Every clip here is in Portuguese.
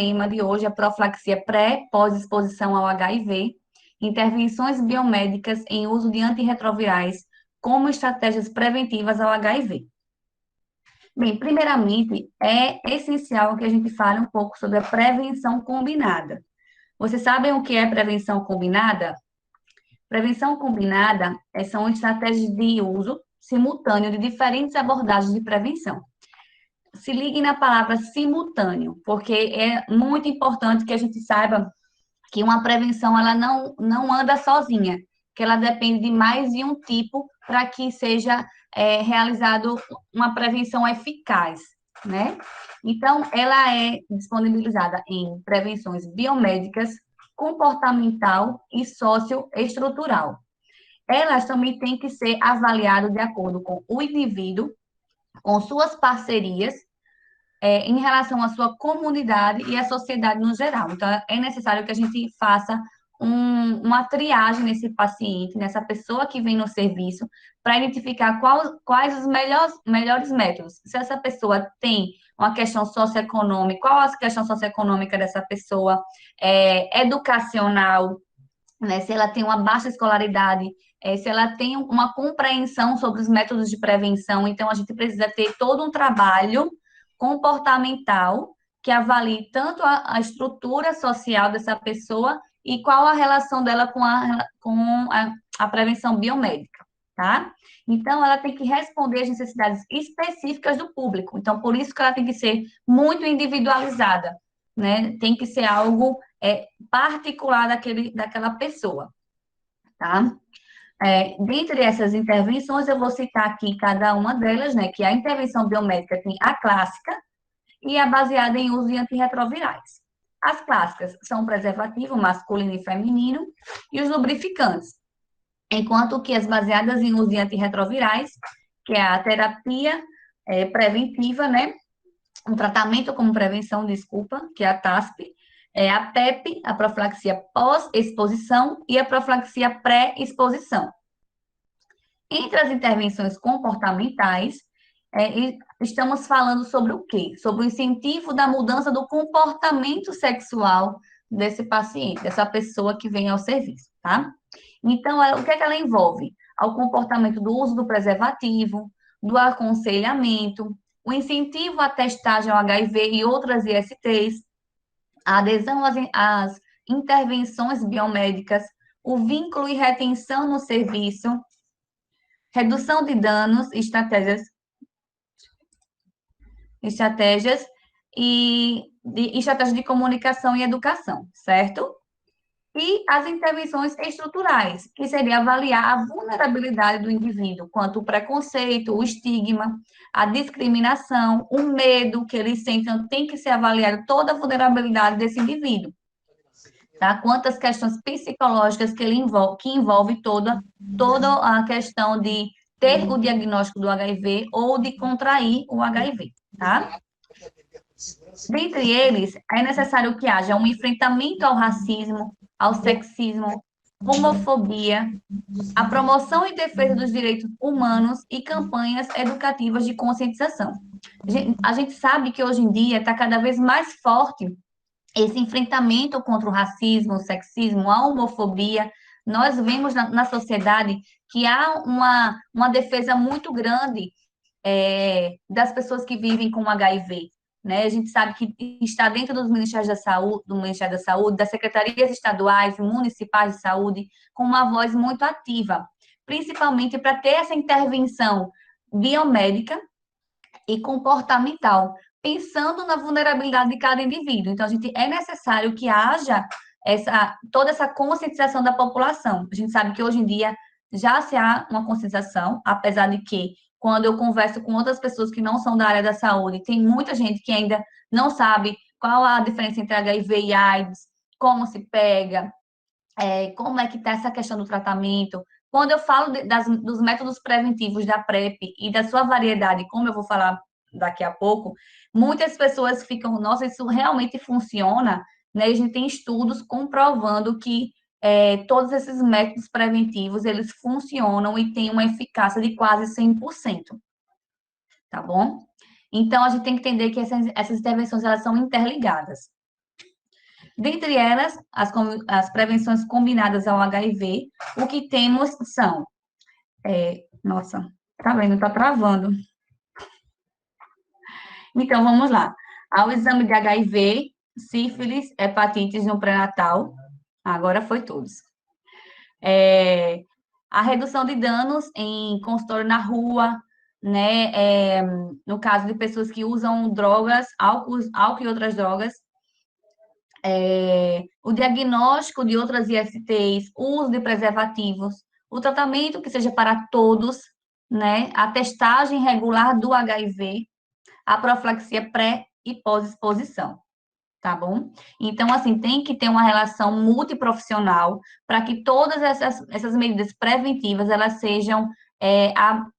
tema de hoje é profilaxia pré-pós-exposição ao HIV, intervenções biomédicas em uso de antirretrovirais como estratégias preventivas ao HIV. Bem, primeiramente, é essencial que a gente fale um pouco sobre a prevenção combinada. Vocês sabem o que é prevenção combinada? Prevenção combinada são estratégias de uso simultâneo de diferentes abordagens de prevenção. Se ligue na palavra simultâneo, porque é muito importante que a gente saiba que uma prevenção ela não anda sozinha, que ela depende de mais de um tipo para que seja realizado uma prevenção eficaz, né? Então, ela é disponibilizada em prevenções biomédicas, comportamental e socioestrutural. Elas também têm que ser avaliadas de acordo com o indivíduo, com suas parcerias, em relação à sua comunidade e à sociedade no geral. Então, é necessário que a gente faça uma triagem nesse paciente, nessa pessoa que vem no serviço, para identificar quais os melhores métodos. Se essa pessoa tem uma questão socioeconômica, qual a questão socioeconômica dessa pessoa, educacional, né, se ela tem uma baixa escolaridade, se ela tem uma compreensão sobre os métodos de prevenção. Então, a gente precisa ter todo um trabalho comportamental que avalie tanto a estrutura social dessa pessoa e qual a relação dela com a prevenção biomédica, tá? Então, ela tem que responder às necessidades específicas do público. Então, por isso que ela tem que ser muito individualizada, né? Tem que ser algo particular daquela pessoa, tá? Dentre essas intervenções, eu vou citar aqui cada uma delas, né? Que a intervenção biomédica tem a clássica e a baseada em uso de antirretrovirais. As clássicas são o preservativo masculino e feminino e os lubrificantes, enquanto que as baseadas em uso de antirretrovirais, que é a terapia preventiva, né? Um tratamento como prevenção, desculpa, que é a TASP, a PEP, a profilaxia pós-exposição, e a profilaxia pré-exposição. Entre as intervenções comportamentais, estamos falando sobre o quê? Sobre o incentivo da mudança do comportamento sexual desse paciente, dessa pessoa que vem ao serviço, tá? Então, o que é que ela envolve? O comportamento do uso do preservativo, do aconselhamento, o incentivo à testagem ao HIV e outras ISTs, a adesão às intervenções biomédicas, o vínculo e retenção no serviço, redução de danos, estratégias e estratégias de comunicação e educação, certo? E as intervenções estruturais, que seria avaliar a vulnerabilidade do indivíduo quanto ao preconceito, o estigma, a discriminação, o medo que ele sente. Então, tem que ser avaliado toda a vulnerabilidade desse indivíduo, tá? Quantas questões psicológicas que envolve toda a questão de ter o diagnóstico do HIV ou de contrair o HIV, tá? Dentre eles, é necessário que haja um enfrentamento ao racismo, ao sexismo, homofobia, a promoção e defesa dos direitos humanos e campanhas educativas de conscientização. A gente sabe que hoje em dia está cada vez mais forte esse enfrentamento contra o racismo, o sexismo, a homofobia. Nós vemos na sociedade que há uma defesa muito grande das pessoas que vivem com HIV. Né? A gente sabe que está dentro dos Ministérios da Saúde, do Ministério da Saúde, das secretarias estaduais e municipais de saúde, com uma voz muito ativa, principalmente para ter essa intervenção biomédica e comportamental, pensando na vulnerabilidade de cada indivíduo. Então, é necessário que haja toda essa conscientização da população. A gente sabe que hoje em dia já se há uma conscientização, apesar de que quando eu converso com outras pessoas que não são da área da saúde, tem muita gente que ainda não sabe qual a diferença entre HIV e AIDS, como se pega, como é que está essa questão do tratamento. Quando eu falo dos métodos preventivos da PrEP e da sua variedade, como eu vou falar daqui a pouco, muitas pessoas ficam, nossa, isso realmente funciona, né? A gente tem estudos comprovando que todos esses métodos preventivos, eles funcionam e têm uma eficácia de quase 100%, tá bom? Então, a gente tem que entender que essas intervenções, elas são interligadas. Dentre elas, as prevenções combinadas ao HIV, o que temos são, nossa, tá vendo, tá travando. Então, vamos lá. Ao exame de HIV, sífilis, hepatites no pré-natal, agora foi todos. A redução de danos em consultório na rua, né? No caso de pessoas que usam drogas, álcool e outras drogas, o diagnóstico de outras ISTs, o uso de preservativos, o tratamento que seja para todos, né? A testagem regular do HIV, a profilaxia pré e pós-exposição, tá bom? Então, assim, tem que ter uma relação multiprofissional para que todas essas medidas preventivas, elas sejam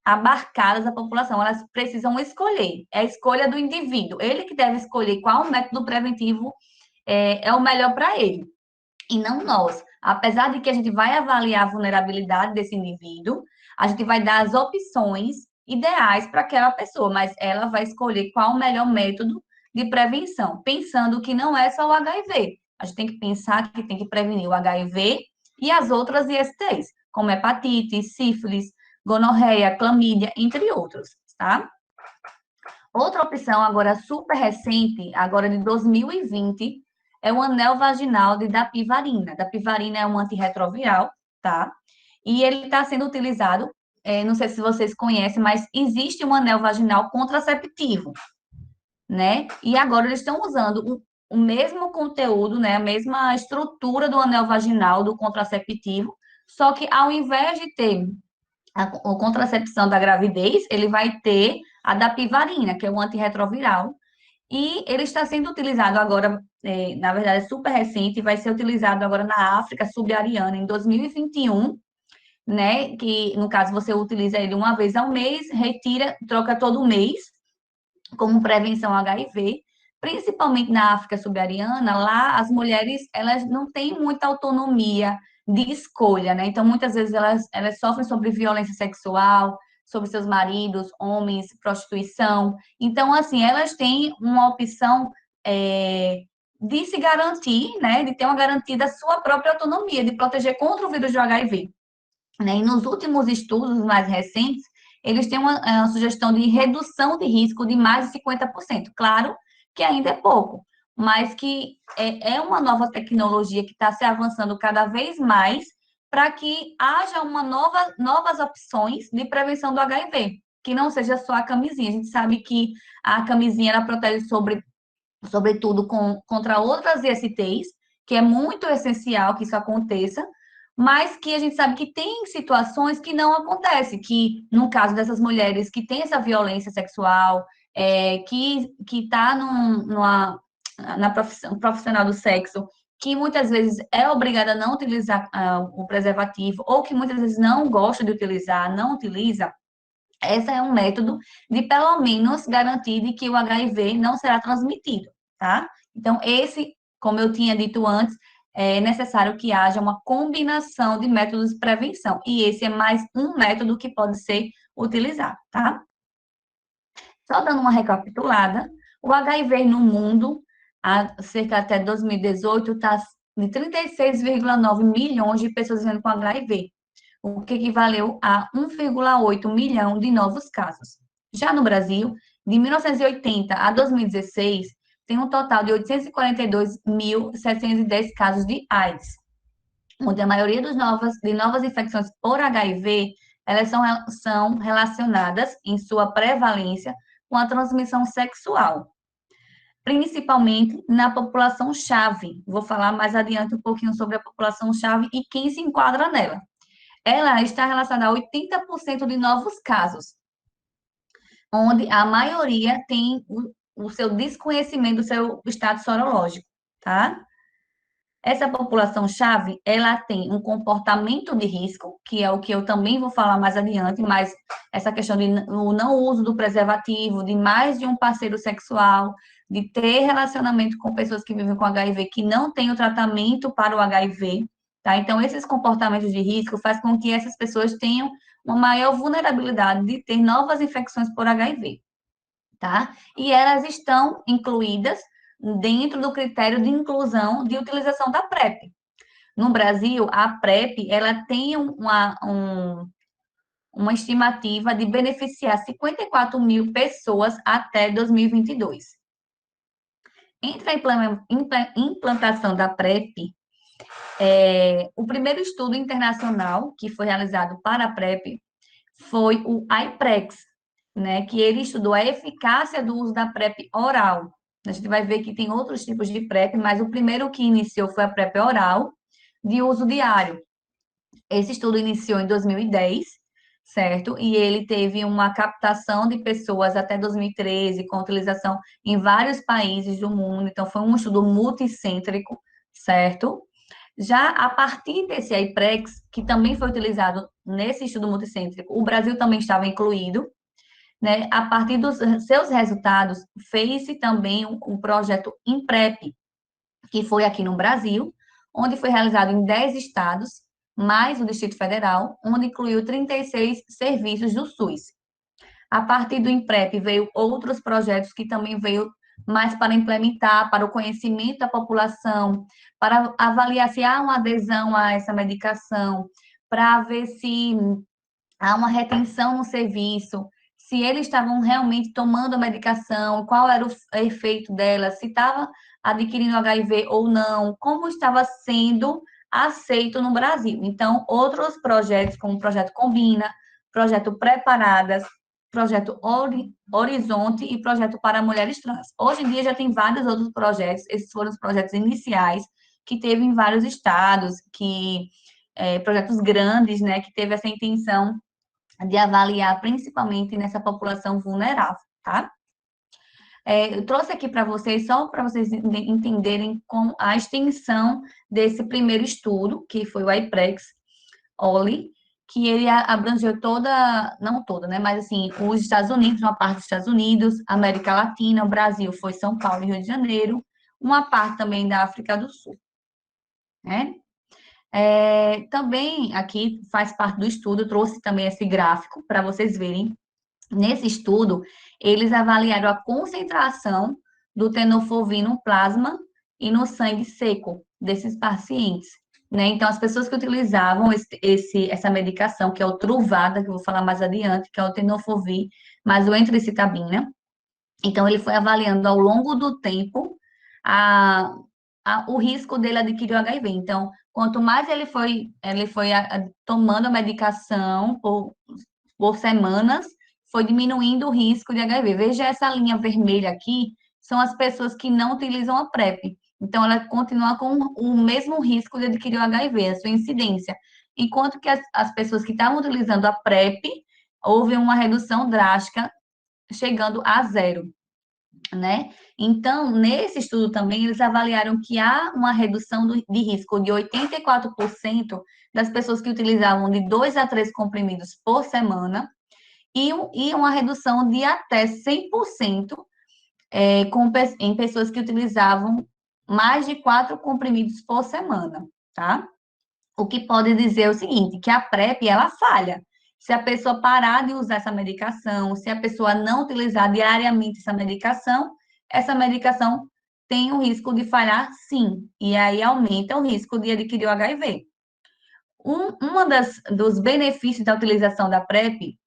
abarcadas à população, elas precisam escolher, é a escolha do indivíduo, ele que deve escolher qual método preventivo é o melhor para ele, e não nós. Apesar de que a gente vai avaliar a vulnerabilidade desse indivíduo, a gente vai dar as opções ideais para aquela pessoa, mas ela vai escolher qual o melhor método de prevenção, pensando que não é só o HIV. A gente tem que pensar que tem que prevenir o HIV e as outras ISTs, como hepatite, sífilis, gonorreia, clamídia, entre outros, tá? Outra opção, agora super recente, agora de 2020, é o anel vaginal de dapivarina. Dapivarina é um antirretroviral, tá? E ele está sendo utilizado, não sei se vocês conhecem, mas existe um anel vaginal contraceptivo, né? E agora eles estão usando o mesmo conteúdo, né? A mesma estrutura do anel vaginal, do contraceptivo, só que ao invés de ter a contracepção da gravidez, ele vai ter a dapivarina, que é um antirretroviral, e ele está sendo utilizado agora, na verdade, é super recente, vai ser utilizado agora na África subsaariana em 2021, né? Que, no caso, você utiliza ele uma vez ao mês, retira, troca todo mês, como prevenção ao HIV, principalmente na África subsaariana, lá as mulheres, elas não têm muita autonomia de escolha, né? Então, muitas vezes elas sofrem sobre violência sexual, sobre seus maridos, homens, prostituição. Então, assim, elas têm uma opção de se garantir, né? De ter uma garantia da sua própria autonomia, de proteger contra o vírus do HIV. Né? E nos últimos estudos mais recentes, eles têm uma sugestão de redução de risco de mais de 50%. Claro que ainda é pouco, mas que é uma nova tecnologia que está se avançando cada vez mais para que haja novas opções de prevenção do HIV, que não seja só a camisinha. A gente sabe que a camisinha ela protege sobretudo contra outras ISTs, que é muito essencial que isso aconteça, mas que a gente sabe que tem situações que não acontecem, que no caso dessas mulheres que têm essa violência sexual, que está na profissão, profissional do sexo, que muitas vezes é obrigada a não utilizar o preservativo, ou que muitas vezes não gosta de utilizar, não utiliza, esse é um método de, pelo menos, garantir de que o HIV não será transmitido, tá? Então, esse, como eu tinha dito antes, é necessário que haja uma combinação de métodos de prevenção. E esse é mais um método que pode ser utilizado, tá? Só dando uma recapitulada, o HIV no mundo, cerca até 2018, está de 36,9 milhões de pessoas vivendo com HIV, o que equivaleu a 1,8 milhão de novos casos. Já no Brasil, de 1980 a 2016, tem um total de 842.710 casos de AIDS, onde a maioria de novas infecções por HIV, elas são relacionadas, em sua prevalência, com a transmissão sexual, principalmente na população-chave. Vou falar mais adiante um pouquinho sobre a população-chave e quem se enquadra nela. Ela está relacionada a 80% de novos casos, onde a maioria tem o seu desconhecimento do seu estado sorológico, tá? Essa população-chave, ela tem um comportamento de risco, que é o que eu também vou falar mais adiante, mas essa questão de o não uso do preservativo, de mais de um parceiro sexual, de ter relacionamento com pessoas que vivem com HIV que não têm o tratamento para o HIV, tá? Então, esses comportamentos de risco faz com que essas pessoas tenham uma maior vulnerabilidade de ter novas infecções por HIV, tá? E elas estão incluídas dentro do critério de inclusão de utilização da PrEP. No Brasil, a PrEP, ela tem uma estimativa de beneficiar 54 mil pessoas até 2022. Entre a implantação da PrEP, o primeiro estudo internacional que foi realizado para a PrEP foi o IPREX, né, que ele estudou a eficácia do uso da PrEP oral. A gente vai ver que tem outros tipos de PrEP, mas o primeiro que iniciou foi a PrEP oral, de uso diário. Esse estudo iniciou em 2010, certo? E ele teve uma captação de pessoas até 2013, com utilização em vários países do mundo. Então, foi um estudo multicêntrico, certo? Já a partir desse IPREX, que também foi utilizado nesse estudo multicêntrico, o Brasil também estava incluído, né? A partir dos seus resultados, fez-se também um projeto IMPREP, que foi aqui no Brasil, onde foi realizado em 10 estados, mais o Distrito Federal, onde incluiu 36 serviços do SUS. A partir do IMPREP veio outros projetos que também veio mais para implementar, para o conhecimento da população, para avaliar se há uma adesão a essa medicação, para ver se há uma retenção no serviço, se eles estavam realmente tomando a medicação, qual era o efeito dela, se estava adquirindo HIV ou não, como estava sendo aceito no Brasil. Então, outros projetos, como o Projeto Combina, Projeto Preparadas, Projeto Horizonte e Projeto para Mulheres Trans. Hoje em dia já tem vários outros projetos, esses foram os projetos iniciais, que teve em vários estados, projetos grandes, né, que teve essa intenção de avaliar principalmente nessa população vulnerável, tá? Eu trouxe aqui para vocês, só para vocês entenderem como a extensão desse primeiro estudo, que foi o IPREX OLI, que ele abrangeu toda, não toda, né, mas assim, os Estados Unidos, uma parte dos Estados Unidos, América Latina, o Brasil foi São Paulo e Rio de Janeiro, uma parte também da África do Sul, né? Também aqui faz parte do estudo, eu trouxe também esse gráfico para vocês verem. Nesse estudo, eles avaliaram a concentração do tenofovir no plasma e no sangue seco desses pacientes, né? Então, as pessoas que utilizavam essa medicação, que é o Truvada, que eu vou falar mais adiante, que é o tenofovir, mais o entricitabina. Então, ele foi avaliando ao longo do tempo a, o risco dele adquirir o HIV. Então, quanto mais ele foi tomando a medicação por semanas, foi diminuindo o risco de HIV. Veja essa linha vermelha aqui, são as pessoas que não utilizam a PrEP. Então, ela continua com o mesmo risco de adquirir o HIV, a sua incidência. Enquanto que as pessoas que estavam utilizando a PrEP, houve uma redução drástica, chegando a zero, né? Então, nesse estudo também, eles avaliaram que há uma redução de risco de 84% das pessoas que utilizavam de 2 a 3 comprimidos por semana e uma redução de até 100% em pessoas que utilizavam mais de 4 comprimidos por semana, tá? O que pode dizer o seguinte, que a PrEP, ela falha. Se a pessoa parar de usar essa medicação, se a pessoa não utilizar diariamente essa medicação tem o risco de falhar, sim, e aí aumenta o risco de adquirir o HIV. Uma dos benefícios da utilização da PrEP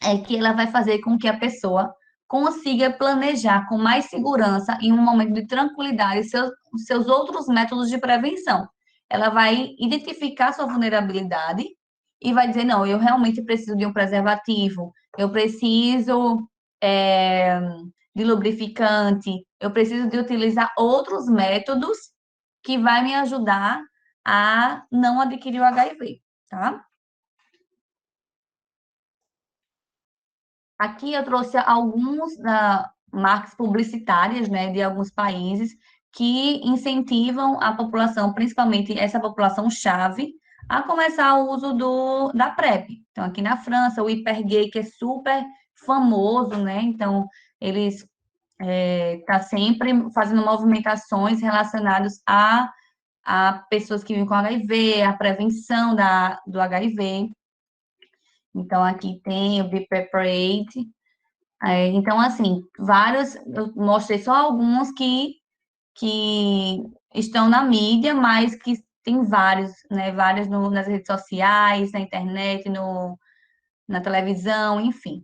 é que ela vai fazer com que a pessoa consiga planejar com mais segurança em um momento de tranquilidade seus outros métodos de prevenção. Ela vai identificar sua vulnerabilidade e vai dizer, não, eu realmente preciso de um preservativo, eu preciso de lubrificante, eu preciso de utilizar outros métodos que vai me ajudar a não adquirir o HIV, tá? Aqui eu trouxe alguns marcas publicitárias, né, de alguns países que incentivam a população, principalmente essa população chave, a começar o uso da PrEP. Então, aqui na França, o Hipergay, que é super famoso, né? Então, eles tá sempre fazendo movimentações relacionadas a pessoas que vivem com HIV, a prevenção do HIV. Então, aqui tem o Be Prepared. Então, assim, vários, eu mostrei só alguns que que estão na mídia, mas que tem vários, né? Vários nas redes sociais, na internet, na televisão, enfim.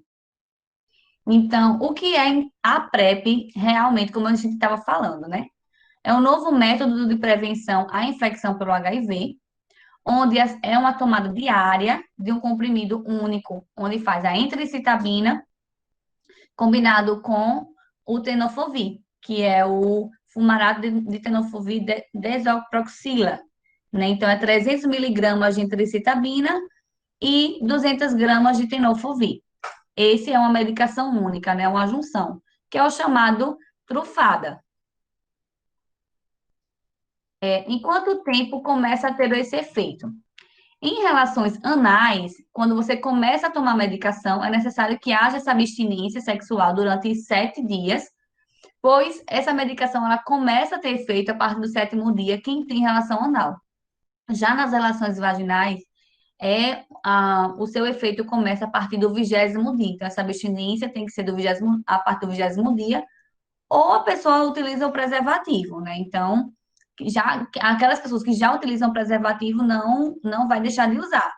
Então, o que é a PrEP realmente, como a gente estava falando, né? É um novo método de prevenção à infecção pelo HIV, onde é uma tomada diária de um comprimido único, onde faz a entericitabina combinado com o tenofovir, que é o fumarato de tenofovir desoproxila, né? Então, é 300 miligramas de entericitabina e 200 gramas de tenofovir. Esse é uma medicação única, né? Uma junção, que é o chamado trufada. Em quanto tempo começa a ter esse efeito? Em relações anais, quando você começa a tomar medicação, é necessário que haja essa abstinência sexual durante 7 dias, pois essa medicação ela começa a ter efeito a partir do 7º dia, quem tem relação anal. Já nas relações vaginais, o seu efeito começa a partir do 20º dia. Então, essa abstinência tem que ser a partir do 20º dia, ou a pessoa utiliza o preservativo, né? Então, aquelas pessoas que já utilizam preservativo não vai deixar de usar.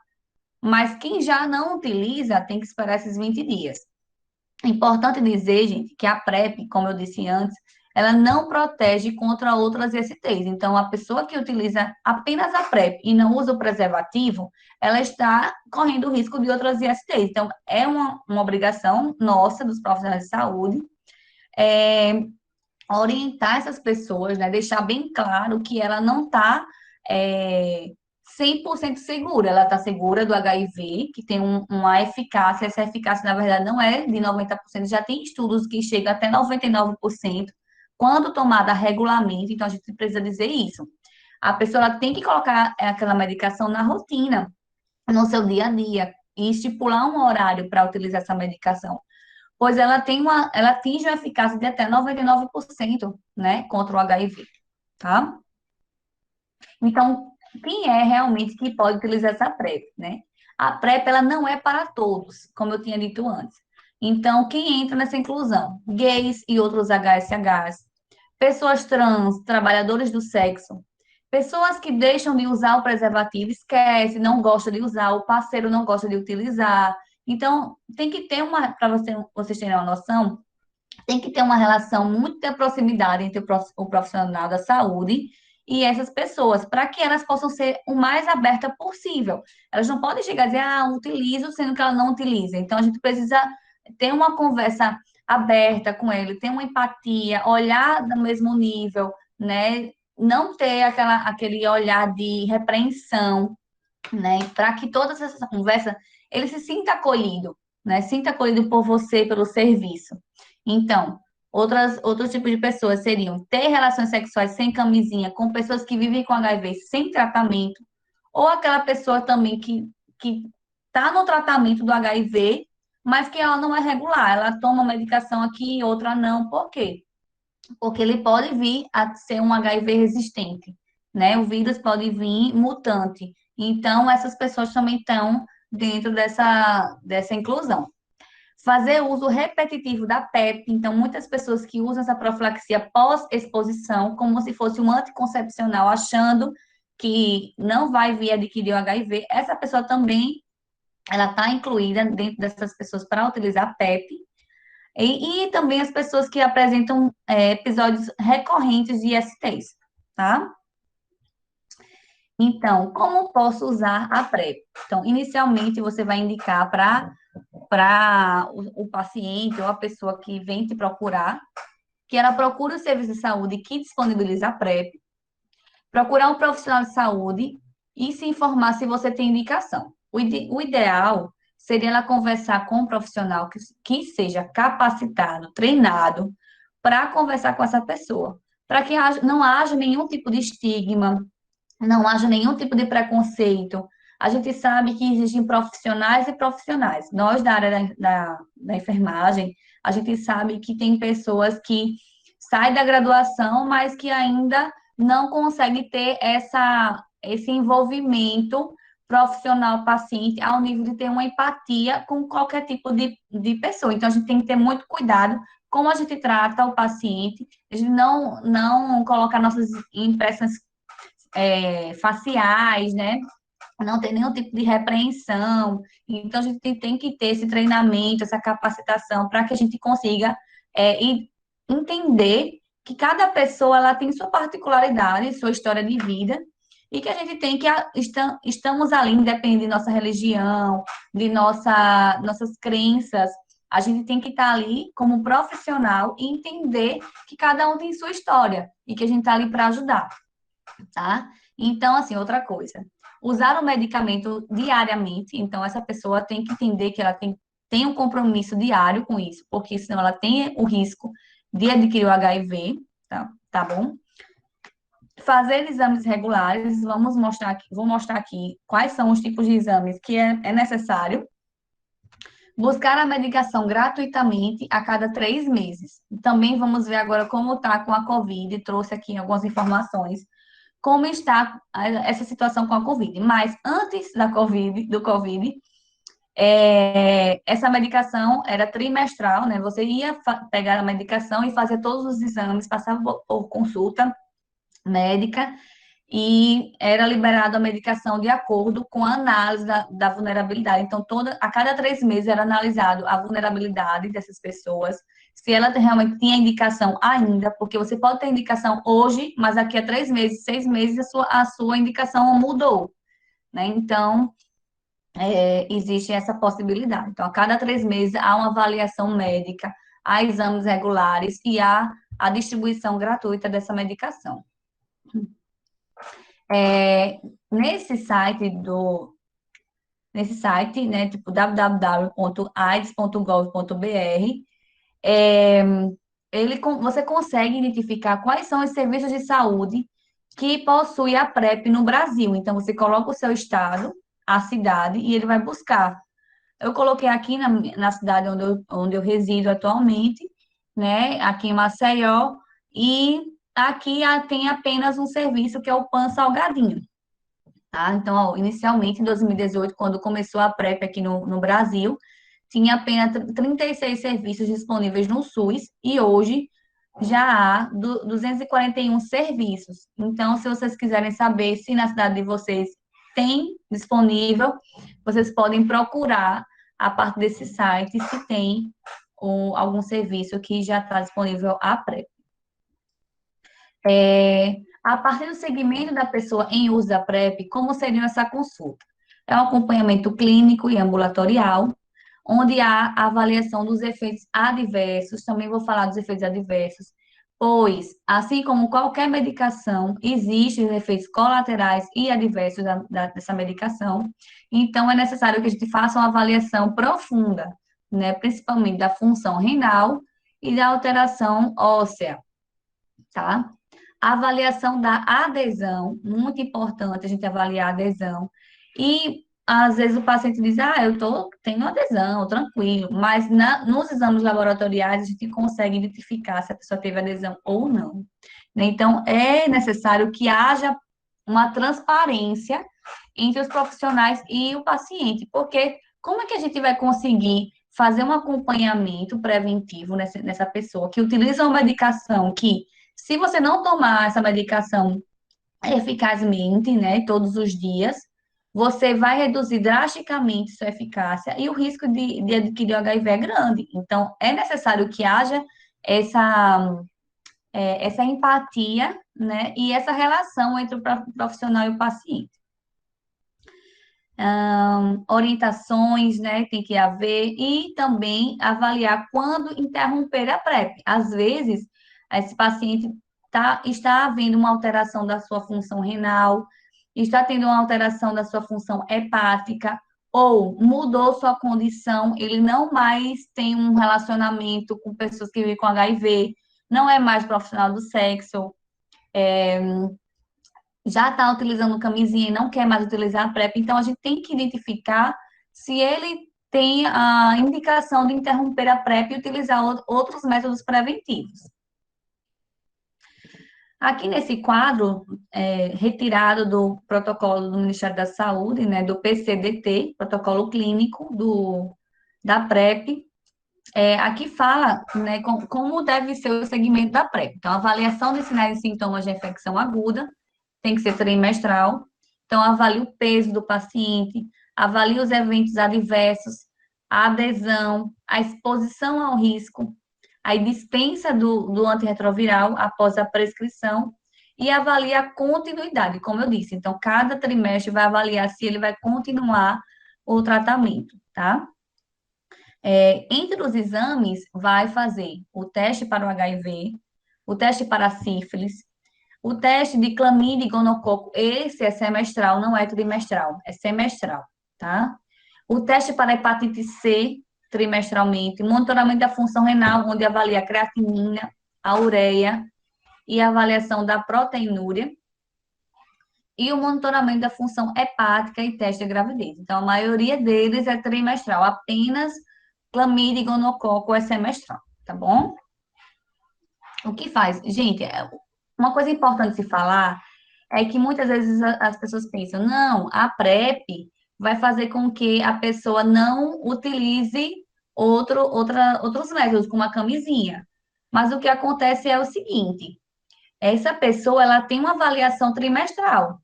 Mas quem já não utiliza tem que esperar esses 20 dias. É importante dizer, gente, que a PrEP, como eu disse antes, ela não protege contra outras ISTs. Então, a pessoa que utiliza apenas a PrEP e não usa o preservativo, ela está correndo o risco de outras ISTs. Então, é uma obrigação nossa, dos profissionais de saúde, é, orientar essas pessoas, né? Deixar bem claro que ela não está 100% segura. Ela está segura do HIV, que tem uma eficácia. Essa eficácia, na verdade, não é de 90%. Já tem estudos que chegam até 99%, quando tomada regularmente. Então, a gente precisa dizer isso. A pessoa ela tem que colocar aquela medicação na rotina, no seu dia a dia, e estipular um horário para utilizar essa medicação, pois ela atinge uma eficácia de até 99%, né, contra o HIV, tá? Então, quem é realmente que pode utilizar essa PrEP, né? A PrEP, ela não é para todos, como eu tinha dito antes. Então, quem entra nessa inclusão? Gays e outros HSHs, pessoas trans, trabalhadores do sexo, pessoas que deixam de usar o preservativo, esquece, não gosta de usar, o parceiro não gosta de utilizar. Então, tem que ter para vocês terem uma noção, tem que ter uma relação muito de proximidade entre o profissional da saúde e essas pessoas, para que elas possam ser o mais aberta possível. Elas não podem chegar a dizer, utilizo, sendo que ela não utiliza. Então, a gente precisa ter uma conversa aberta com ele, ter uma empatia, olhar no mesmo nível, né? Não ter aquele olhar de repreensão, né? Para que toda essa conversa ele se sinta acolhido, né? Sinta acolhido por você, pelo serviço. Então, outros tipos de pessoas seriam ter relações sexuais sem camisinha com pessoas que vivem com HIV sem tratamento, ou aquela pessoa também que está no tratamento do HIV, mas que ela não é regular, ela toma medicação aqui e outra não. Por quê? Porque ele pode vir a ser um HIV resistente, né? O vírus pode vir mutante. Então, essas pessoas também estão dentro dessa inclusão. Fazer uso repetitivo da PEP, então, muitas pessoas que usam essa profilaxia pós-exposição, como se fosse um anticoncepcional, achando que não vai vir adquirir o HIV, essa pessoa também, ela está incluída dentro dessas pessoas para utilizar a PEP, e também as pessoas que apresentam episódios recorrentes de ISTs, tá? Então, como posso usar a PrEP? Então, inicialmente, você vai indicar para o paciente ou a pessoa que vem te procurar, que ela procure o serviço de saúde que disponibiliza a PrEP, procurar um profissional de saúde e se informar se você tem indicação. O ideal seria ela conversar com um profissional que seja capacitado, treinado, para conversar com essa pessoa, para que não haja nenhum tipo de estigma, não haja nenhum tipo de preconceito. A gente sabe que existem profissionais e profissionais. Nós, da área da enfermagem, a gente sabe que tem pessoas que saem da graduação, mas que ainda não conseguem ter esse envolvimento profissional paciente ao nível de ter uma empatia com qualquer tipo de pessoa. Então, a gente tem que ter muito cuidado como a gente trata o paciente, a gente não colocar nossas impressões faciais, né? Não ter nenhum tipo de repreensão. Então, a gente tem que ter esse treinamento, essa capacitação, para que a gente consiga entender que cada pessoa ela tem sua particularidade, sua história de vida, e que a gente tem que estamos ali, independente de nossa religião, de nossas crenças, a gente tem que estar ali como profissional e entender que cada um tem sua história e que a gente está ali para ajudar, tá? Então, assim, outra coisa, usar o medicamento diariamente, então essa pessoa tem que entender que ela tem um compromisso diário com isso, porque senão ela tem o risco de adquirir o HIV, tá bom? Fazer exames regulares, vou mostrar aqui quais são os tipos de exames que é necessário. Buscar a medicação gratuitamente a cada 3 meses. Também vamos ver agora como está com a Covid, trouxe aqui algumas informações, como está essa situação com a Covid. Mas antes do Covid, essa medicação era trimestral, né? Você ia pegar a medicação e fazer todos os exames, passava por consulta médica e era liberada a medicação de acordo com a análise da vulnerabilidade. Então, a cada 3 meses era analisado a vulnerabilidade dessas pessoas, se ela realmente tinha indicação ainda, porque você pode ter indicação hoje, mas daqui a 3 meses, 6 meses, a sua indicação mudou, né? Então, existe essa possibilidade. Então, a cada 3 meses há uma avaliação médica, há exames regulares e há a distribuição gratuita dessa medicação. Nesse site, né, tipo www.aids.gov.br, você consegue identificar quais são os serviços de saúde que possui a PrEP no Brasil. Então, você coloca o seu estado, a cidade, e ele vai buscar. Eu coloquei aqui na cidade onde eu resido atualmente, né, aqui em Maceió, e aqui tem apenas um serviço que é o PAN Salgadinho. Tá? Então, ó, inicialmente, em 2018, quando começou a PrEP aqui no Brasil, tinha apenas 36 serviços disponíveis no SUS e hoje já há 241 serviços. Então, se vocês quiserem saber se na cidade de vocês tem disponível, vocês podem procurar a parte desse site se tem algum serviço que já está disponível a PrEP. A partir do segmento da pessoa em uso da PrEP, como seria essa consulta? É um acompanhamento clínico e ambulatorial, onde há a avaliação dos efeitos adversos, também vou falar dos efeitos adversos, pois, assim como qualquer medicação, existem efeitos colaterais e adversos dessa medicação, então é necessário que a gente faça uma avaliação profunda, né, principalmente da função renal e da alteração óssea, tá? A avaliação da adesão, muito importante a gente avaliar a adesão. E às vezes o paciente diz, tenho adesão, tranquilo, mas nos exames laboratoriais a gente consegue identificar se a pessoa teve adesão ou não. Então, é necessário que haja uma transparência entre os profissionais e o paciente, porque como é que a gente vai conseguir fazer um acompanhamento preventivo nessa pessoa que utiliza uma medicação que, se você não tomar essa medicação eficazmente, né, todos os dias, você vai reduzir drasticamente sua eficácia e o risco de adquirir o HIV é grande. Então, é necessário que haja essa empatia, né, e essa relação entre o profissional e o paciente. Orientações, né, tem que haver, e também avaliar quando interromper a PrEP. Às vezes, esse paciente está havendo uma alteração da sua função renal, está tendo uma alteração da sua função hepática, ou mudou sua condição, ele não mais tem um relacionamento com pessoas que vivem com HIV, não é mais profissional do sexo, já está utilizando camisinha e não quer mais utilizar a PrEP, então a gente tem que identificar se ele tem a indicação de interromper a PrEP e utilizar outros métodos preventivos. Aqui nesse quadro, retirado do protocolo do Ministério da Saúde, né, do PCDT, protocolo clínico da PrEP, Aqui fala, né, como deve ser o segmento da PrEP. Então, avaliação dos sinais e sintomas de infecção aguda, tem que ser trimestral. Então, avalie o peso do paciente, avalie os eventos adversos, a adesão, a exposição ao risco, a dispensa do antirretroviral após a prescrição e avalie a continuidade, como eu disse. Então, cada trimestre vai avaliar se ele vai continuar o tratamento, tá? Entre os exames, vai fazer o teste para o HIV, o teste para a sífilis, o teste de clamídia e gonococo, esse é semestral, não é trimestral, é semestral, tá? O teste para hepatite C, trimestralmente, monitoramento da função renal, onde avalia a creatinina, a ureia e a avaliação da proteinúria, e o monitoramento da função hepática e teste de gravidez. Então, a maioria deles é trimestral, apenas clamídia e gonococo é semestral, tá bom? O que faz? Gente, uma coisa importante se falar é que muitas vezes as pessoas pensam, não, a PrEP vai fazer com que a pessoa não utilize outros métodos, como a camisinha. Mas o que acontece é o seguinte, essa pessoa, ela tem uma avaliação trimestral.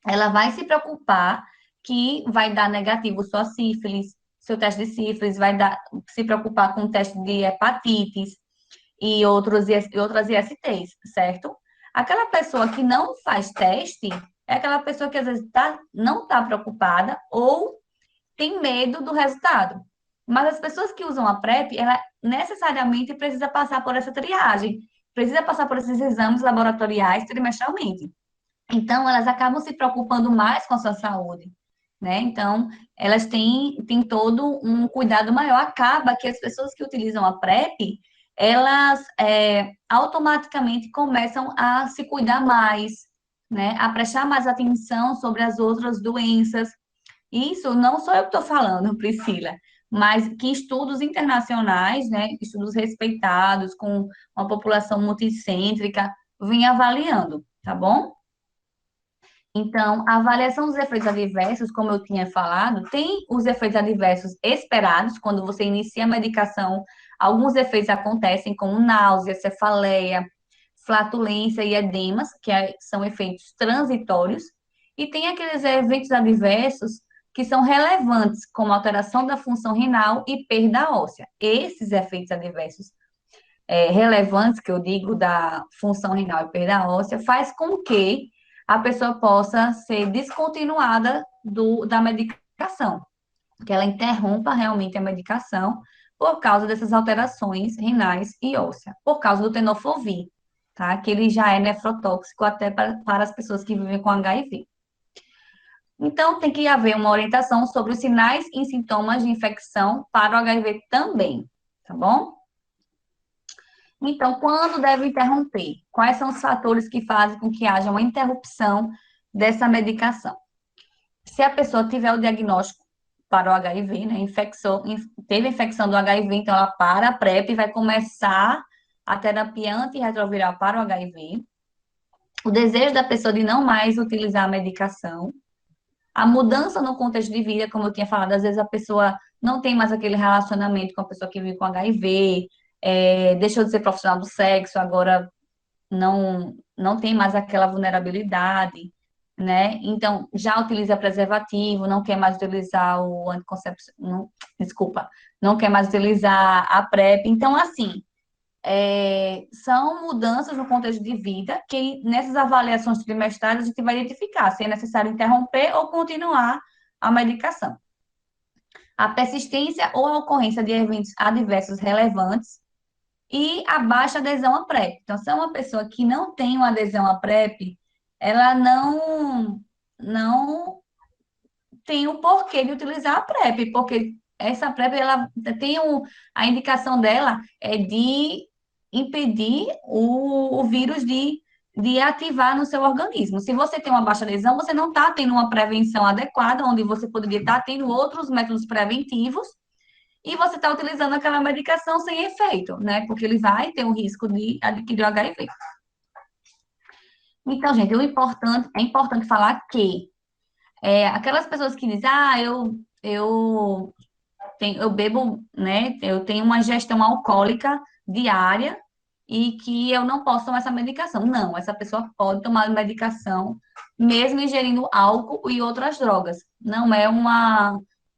Ela vai se preocupar que vai dar negativo sua sífilis, seu teste de sífilis, vai se preocupar com o teste de hepatites, e outras ISTs, certo? Aquela pessoa que não faz teste é aquela pessoa que às vezes não está preocupada ou tem medo do resultado. Mas as pessoas que usam a PrEP, ela necessariamente precisa passar por essa triagem, precisa passar por esses exames laboratoriais trimestralmente. Então, elas acabam se preocupando mais com a sua saúde, né? Então, elas têm todo um cuidado maior. Acaba que as pessoas que utilizam a PrEP, elas automaticamente começam a se cuidar mais, né? A prestar mais atenção sobre as outras doenças. Isso não sou eu que estou falando, Priscila, mas que estudos internacionais, né? Estudos respeitados, com uma população multicêntrica, vêm avaliando, tá bom? Então, a avaliação dos efeitos adversos, como eu tinha falado, tem os efeitos adversos esperados, quando você inicia a medicação, alguns efeitos acontecem, como náusea, cefaleia, flatulência e edemas, são efeitos transitórios, e tem aqueles eventos adversos que são relevantes, como alteração da função renal e perda óssea. Esses efeitos adversos relevantes, que eu digo, da função renal e perda óssea, faz com que a pessoa possa ser descontinuada da medicação, que ela interrompa realmente a medicação por causa dessas alterações renais e ósseas, por causa do tenofovir, tá? Que ele já é nefrotóxico até para as pessoas que vivem com HIV. Então, tem que haver uma orientação sobre os sinais e sintomas de infecção para o HIV também, tá bom? Então, quando deve interromper? Quais são os fatores que fazem com que haja uma interrupção dessa medicação? Se a pessoa tiver o diagnóstico para o HIV, né, teve infecção do HIV, então ela para a PrEP e vai começar a terapia antirretroviral para o HIV. O desejo da pessoa de não mais utilizar a medicação. A mudança no contexto de vida, como eu tinha falado, às vezes a pessoa não tem mais aquele relacionamento com a pessoa que vive com HIV, deixou de ser profissional do sexo, agora não tem mais aquela vulnerabilidade, né? Então, já utiliza preservativo, não quer mais utilizar o anticoncepcional, desculpa, não quer mais utilizar a PrEP. Então, assim, são mudanças no contexto de vida que nessas avaliações trimestrais a gente vai identificar se é necessário interromper ou continuar a medicação. A persistência ou a ocorrência de eventos adversos relevantes e a baixa adesão à PrEP. Então, se é uma pessoa que não tem uma adesão à PrEP, ela não tem o porquê de utilizar a PrEP, porque essa PrEP, ela tem a indicação dela é de impedir o vírus de ativar no seu organismo. Se você tem uma baixa adesão, você não está tendo uma prevenção adequada, onde você poderia estar tendo outros métodos preventivos, e você está utilizando aquela medicação sem efeito, né? Porque ele vai ter o risco de adquirir o HIV. Então, gente, é importante falar que aquelas pessoas que dizem, eu eu bebo, né? Eu tenho uma ingestão alcoólica diária e que eu não posso tomar essa medicação. Não, essa pessoa pode tomar medicação mesmo ingerindo álcool e outras drogas. Não é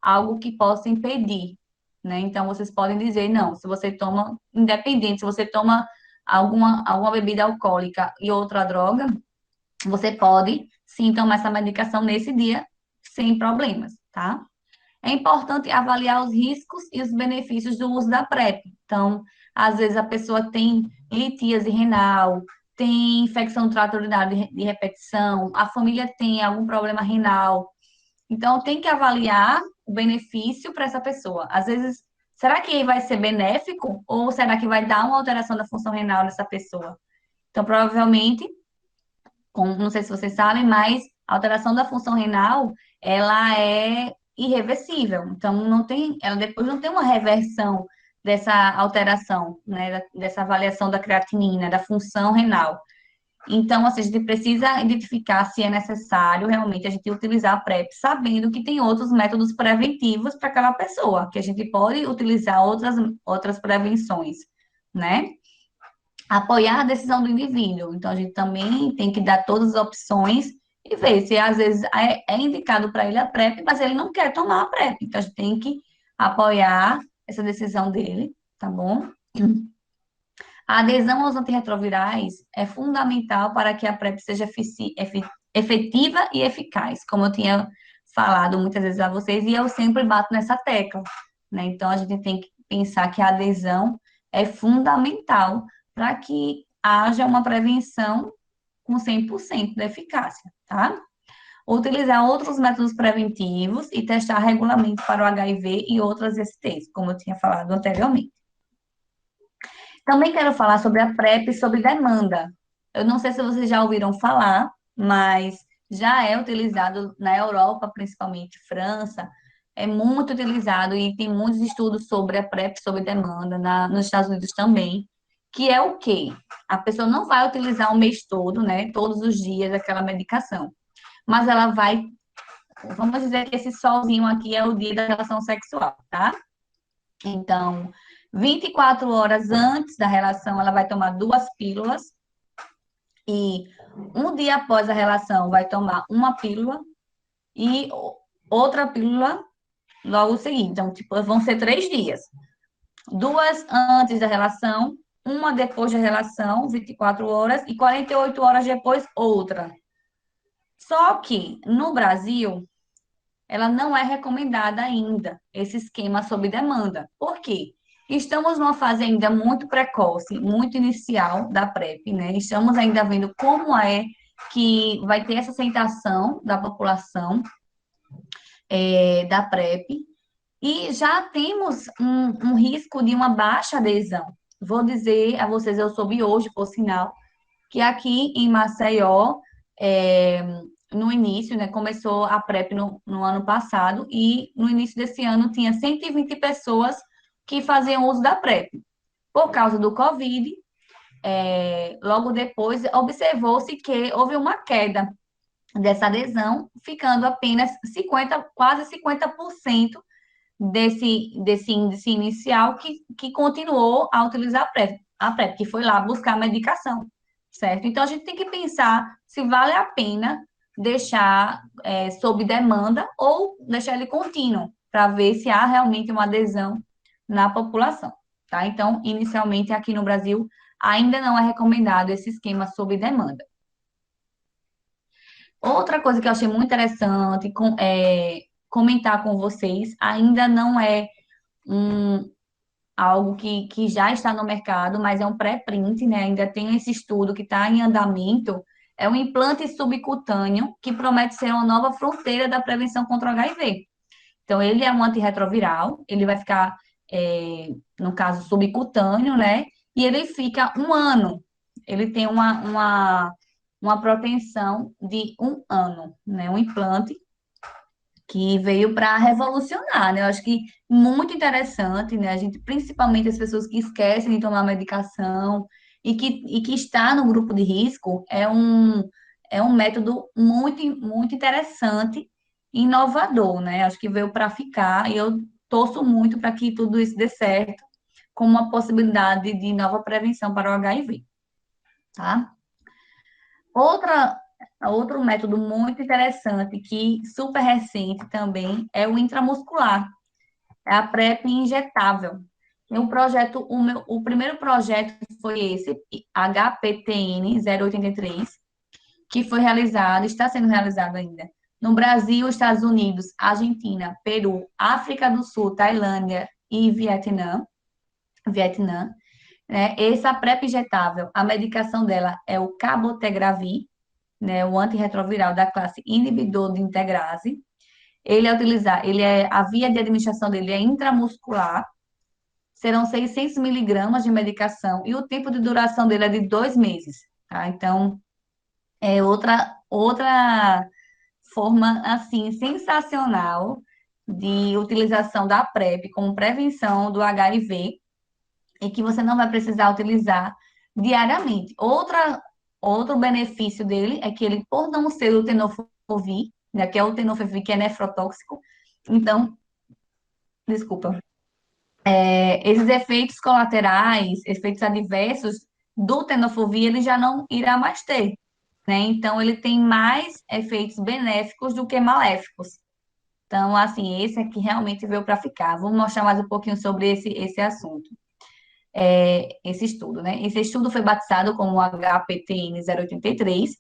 algo que possa impedir, né? Então, vocês podem dizer, não, se você toma, independente, se você toma alguma bebida alcoólica e outra droga, você pode sim tomar essa medicação nesse dia sem problemas, tá? É importante avaliar os riscos e os benefícios do uso da PrEP. Então, às vezes a pessoa tem litíase renal, tem infecção do trato urinário de repetição, a família tem algum problema renal. Então, tem que avaliar o benefício para essa pessoa. Às vezes, será que vai ser benéfico ou será que vai dar uma alteração da função renal dessa pessoa? Então, provavelmente não sei se vocês sabem, mas a alteração da função renal, ela é irreversível. Então, ela depois não tem uma reversão dessa alteração, né, dessa avaliação da creatinina, da função renal. Então, assim, a gente precisa identificar se é necessário realmente a gente utilizar a PrEP, sabendo que tem outros métodos preventivos para aquela pessoa, que a gente pode utilizar outras prevenções, né? Apoiar a decisão do indivíduo. Então, a gente também tem que dar todas as opções e ver se às vezes é indicado para ele a PrEP, mas ele não quer tomar a PrEP. Então, a gente tem que apoiar essa decisão dele, tá bom? A adesão aos antirretrovirais é fundamental para que a PrEP seja efetiva e eficaz, como eu tinha falado muitas vezes a vocês, e eu sempre bato nessa tecla, né? Então, a gente tem que pensar que a adesão é fundamental para que haja uma prevenção com 100% de eficácia, tá? Utilizar outros métodos preventivos e testar regularmente para o HIV e outras STs, como eu tinha falado anteriormente. Também quero falar sobre a PrEP e sobre demanda. Eu não sei se vocês já ouviram falar, mas já é utilizado na Europa, principalmente França, é muito utilizado e tem muitos estudos sobre a PrEP, sobre demanda, nos Estados Unidos também, que é o quê? A pessoa não vai utilizar o mês todo, né, todos os dias aquela medicação, mas ela vai, vamos dizer que esse solzinho aqui é o dia da relação sexual, tá? Então, 24 horas antes da relação, ela vai tomar 2 pílulas. E um dia após a relação, vai tomar uma pílula. E outra pílula logo seguinte. Então, tipo, vão ser 3 dias. 2 antes da relação, uma depois da relação, 24 horas. E 48 horas depois, outra. Só que, no Brasil, ela não é recomendada ainda, esse esquema sob demanda. Por quê? Estamos numa fase ainda muito precoce, muito inicial da PrEP, né? Estamos ainda vendo como é que vai ter essa aceitação da população da PrEP e já temos um risco de uma baixa adesão. Vou dizer a vocês, eu soube hoje, por sinal, que aqui em Maceió, é, no início, né, começou a PrEP no ano passado, e no início desse ano tinha 120 pessoas que faziam uso da PrEP. Por causa do Covid, logo depois, observou-se que houve uma queda dessa adesão, ficando apenas 50, quase 50% desse índice inicial que continuou a utilizar a PrEP, que foi lá buscar a medicação, certo? Então, a gente tem que pensar se vale a pena deixar sob demanda ou deixar ele contínuo, para ver se há realmente uma adesão na população, tá? Então, inicialmente, aqui no Brasil, ainda não é recomendado esse esquema sob demanda. Outra coisa que eu achei muito interessante comentar com vocês, ainda não é um, algo que já está no mercado, mas é um pré-print, né? Ainda tem esse estudo que está em andamento. É um implante subcutâneo que promete ser uma nova fronteira da prevenção contra o HIV. Então, ele é um antirretroviral, ele vai ficar, no caso, subcutâneo, né? E ele fica 1 ano. Ele tem uma proteção de 1 ano, né? Um implante que veio para revolucionar, né? Eu acho que muito interessante, né? A gente, principalmente as pessoas que esquecem de tomar medicação e que está no grupo de risco, é um método muito, muito interessante e inovador, né? Acho que veio para ficar e eu torço muito para que tudo isso dê certo, como uma possibilidade de nova prevenção para o HIV, tá? Outra, outro método muito interessante, que super recente também, é o intramuscular, é a PrEP injetável. Tem um projeto, o primeiro projeto foi esse, HPTN 083, que foi realizado, está sendo realizado ainda, no Brasil, Estados Unidos, Argentina, Peru, África do Sul, Tailândia e Vietnã, né? Essa PrEP injetável, a medicação dela é o cabotegravir, né, o antirretroviral da classe inibidor de integrase. A via de administração dele é intramuscular, serão 600 miligramas de medicação e o tempo de duração dele é de 2 meses, tá? Então, é outra forma, assim, sensacional de utilização da PrEP como prevenção do HIV e que você não vai precisar utilizar diariamente. Outro benefício dele é que ele, por não ser o tenofovir, né, que é o tenofovir que é nefrotóxico, então, desculpa, esses efeitos colaterais, efeitos adversos do tenofovir, ele já não irá mais ter, né? Então, ele tem mais efeitos benéficos do que maléficos. Então, assim, esse aqui realmente veio para ficar. Vou mostrar mais um pouquinho sobre esse assunto, esse estudo, né? Esse estudo foi batizado como HPTN 083,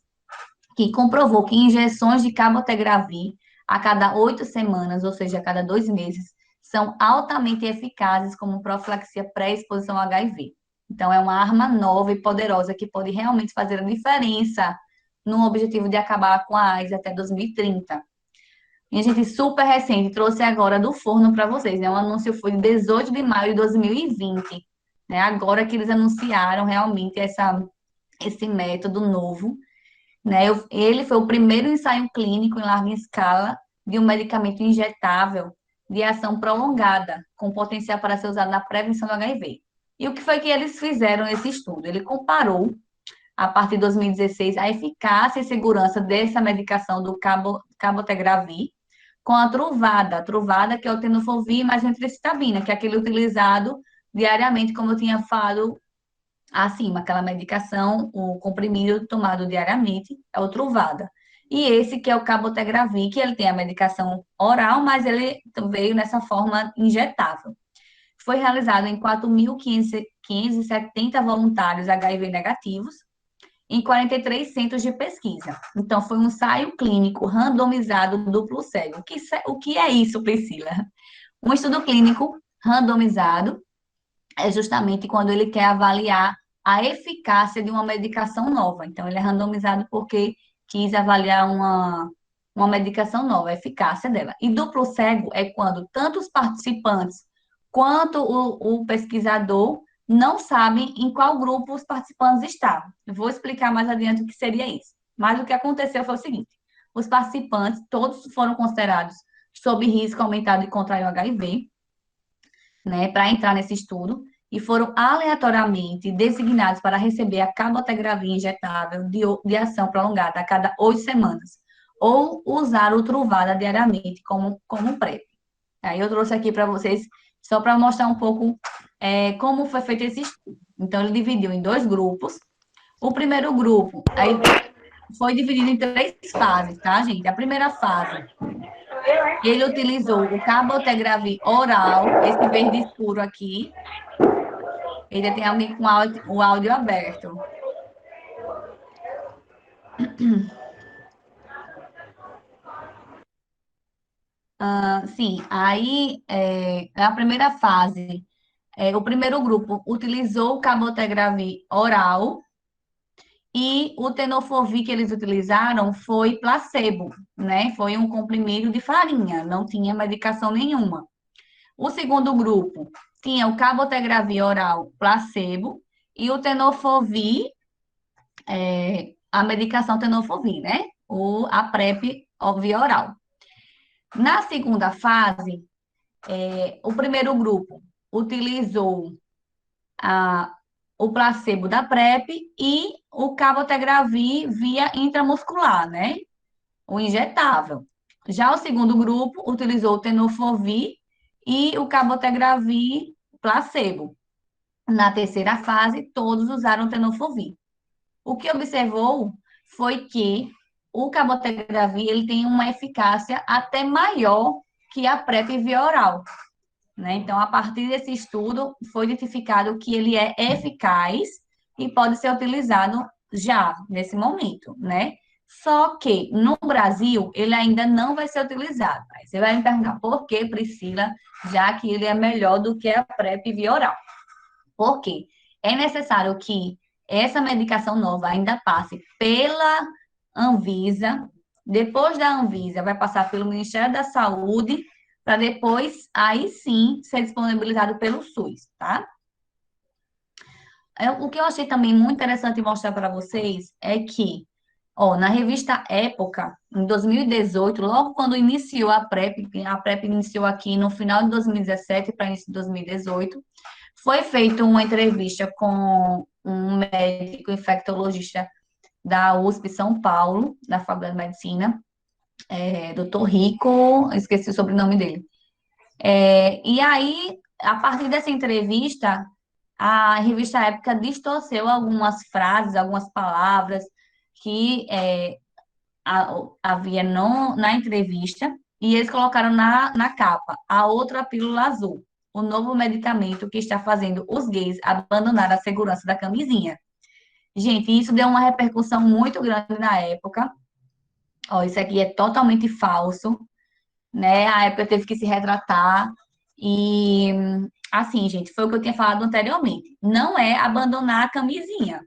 que comprovou que injeções de cabotegravir a cada 8 semanas, ou seja, a cada 2 meses, são altamente eficazes como profilaxia pré-exposição ao HIV. Então, é uma arma nova e poderosa que pode realmente fazer a diferença no objetivo de acabar com a AIDS até 2030. Minha gente, super recente, trouxe agora do forno para vocês, né? O anúncio foi de 18 de maio de 2020, né? Agora que eles anunciaram realmente esse método novo, né? Ele foi o primeiro ensaio clínico em larga escala de um medicamento injetável de ação prolongada, com potencial para ser usado na prevenção do HIV. E o que foi que eles fizeram nesse estudo? Ele comparou, a partir de 2016, a eficácia e segurança dessa medicação do cabotegravir com a truvada que é o tenofovir mais antricitabina, que é aquele utilizado diariamente, como eu tinha falado acima, aquela medicação, o comprimido tomado diariamente, é o Truvada. E esse que é o cabotegravir, que ele tem a medicação oral, mas ele veio nessa forma injetável. Foi realizado em 4.570 voluntários HIV negativos, em 43 centros de pesquisa. Então, foi um ensaio clínico randomizado duplo cego. O que é isso, Priscila? Um estudo clínico randomizado é justamente quando ele quer avaliar a eficácia de uma medicação nova. Então, ele é randomizado porque quis avaliar uma medicação nova, a eficácia dela. E duplo cego é quando tanto os participantes quanto o pesquisador não sabem em qual grupo os participantes estavam. Eu vou explicar mais adiante o que seria isso. Mas o que aconteceu foi o seguinte: os participantes, todos foram considerados sob risco aumentado de contrair o HIV, né, para entrar nesse estudo, e foram aleatoriamente designados para receber a cabotegravir injetável de ação prolongada a cada 8 semanas, ou usar o Truvada diariamente como PrEP. Aí eu trouxe aqui para vocês, só para mostrar um pouco como foi feito esse estudo. Então, ele dividiu em 2 grupos. O primeiro grupo, aí foi dividido em 3 fases, tá, gente? A primeira fase, ele utilizou o cabotegravir oral, esse verde escuro aqui. Ele tem alguém com o áudio aberto. Sim, aí a primeira fase, o primeiro grupo utilizou o cabotegravir oral e o tenofovir que eles utilizaram foi placebo, né? Foi um comprimido de farinha, não tinha medicação nenhuma. O segundo grupo tinha o cabotegravir oral placebo e o tenofovir, a medicação tenofovir, né? A PrEP via oral. Na segunda fase, o primeiro grupo utilizou a, o placebo da PrEP e o cabotegravir via intramuscular, né? O injetável. Já o segundo grupo utilizou o tenofovir e o cabotegravir placebo. Na terceira fase, todos usaram tenofovir. O que observou foi que o cabotegravir ele tem uma eficácia até maior que a PrEP via oral, né? Então, a partir desse estudo, foi identificado que ele é eficaz e pode ser utilizado já, nesse momento, né? Só que no Brasil, ele ainda não vai ser utilizado. Aí você vai me perguntar por que, Priscila, já que ele é melhor do que a PrEP via oral. Por quê? É necessário que essa medicação nova ainda passe pela Anvisa, depois da Anvisa vai passar pelo Ministério da Saúde, para depois, aí sim, ser disponibilizado pelo SUS, tá? O que eu achei também muito interessante mostrar para vocês é que, ó, na revista Época, em 2018, logo quando iniciou a PrEP iniciou aqui no final de 2017 para início de 2018, foi feita uma entrevista com um médico infectologista da USP São Paulo, da Faculdade de Medicina, doutor Rico, esqueci o sobrenome dele. E aí, a partir dessa entrevista, a revista Época distorceu algumas frases, algumas palavras que havia na entrevista, e eles colocaram na capa a outra pílula azul, o novo medicamento que está fazendo os gays abandonar a segurança da camisinha. Gente, isso deu uma repercussão muito grande na época. Ó, isso aqui é totalmente falso, né? A época teve que se retratar e assim, gente, foi o que eu tinha falado anteriormente. Não é abandonar a camisinha.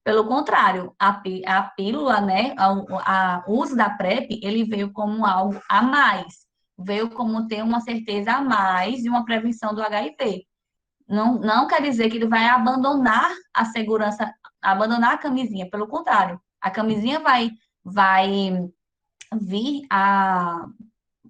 Pelo contrário, a pílula, né, o uso da PrEP, ele veio como algo a mais, veio como ter uma certeza a mais de uma prevenção do HIV. Não quer dizer que ele vai abandonar a segurança, abandonar a camisinha, pelo contrário, a camisinha vai vir a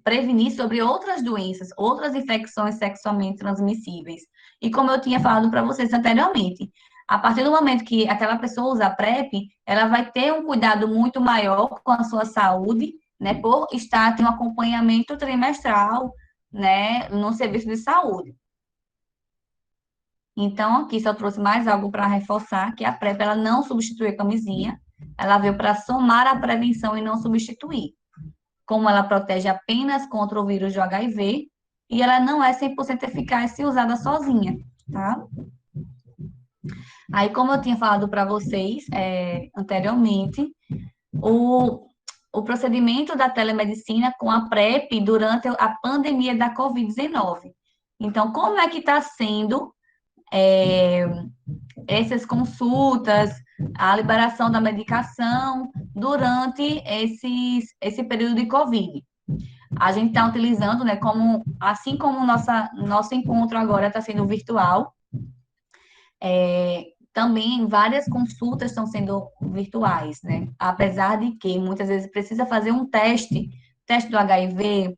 prevenir sobre outras doenças, outras infecções sexualmente transmissíveis. E como eu tinha falado para vocês anteriormente, a partir do momento que aquela pessoa usa a PrEP, ela vai ter um cuidado muito maior com a sua saúde, né, por estar tendo um acompanhamento trimestral, né, no serviço de saúde. Então, aqui só trouxe mais algo para reforçar que a PrEP ela não substitui a camisinha, ela veio para somar a prevenção e não substituir. Como ela protege apenas contra o vírus do HIV e ela não é 100% eficaz se usada sozinha, tá? Aí, como eu tinha falado para vocês anteriormente, o, o procedimento da telemedicina com a PrEP durante a pandemia da Covid-19. Então, como é que está sendo essas consultas, a liberação da medicação durante esse período de Covid? A gente está utilizando, né, assim como nosso encontro agora está sendo virtual, também várias consultas estão sendo virtuais, né? Apesar de que muitas vezes precisa fazer um teste do HIV,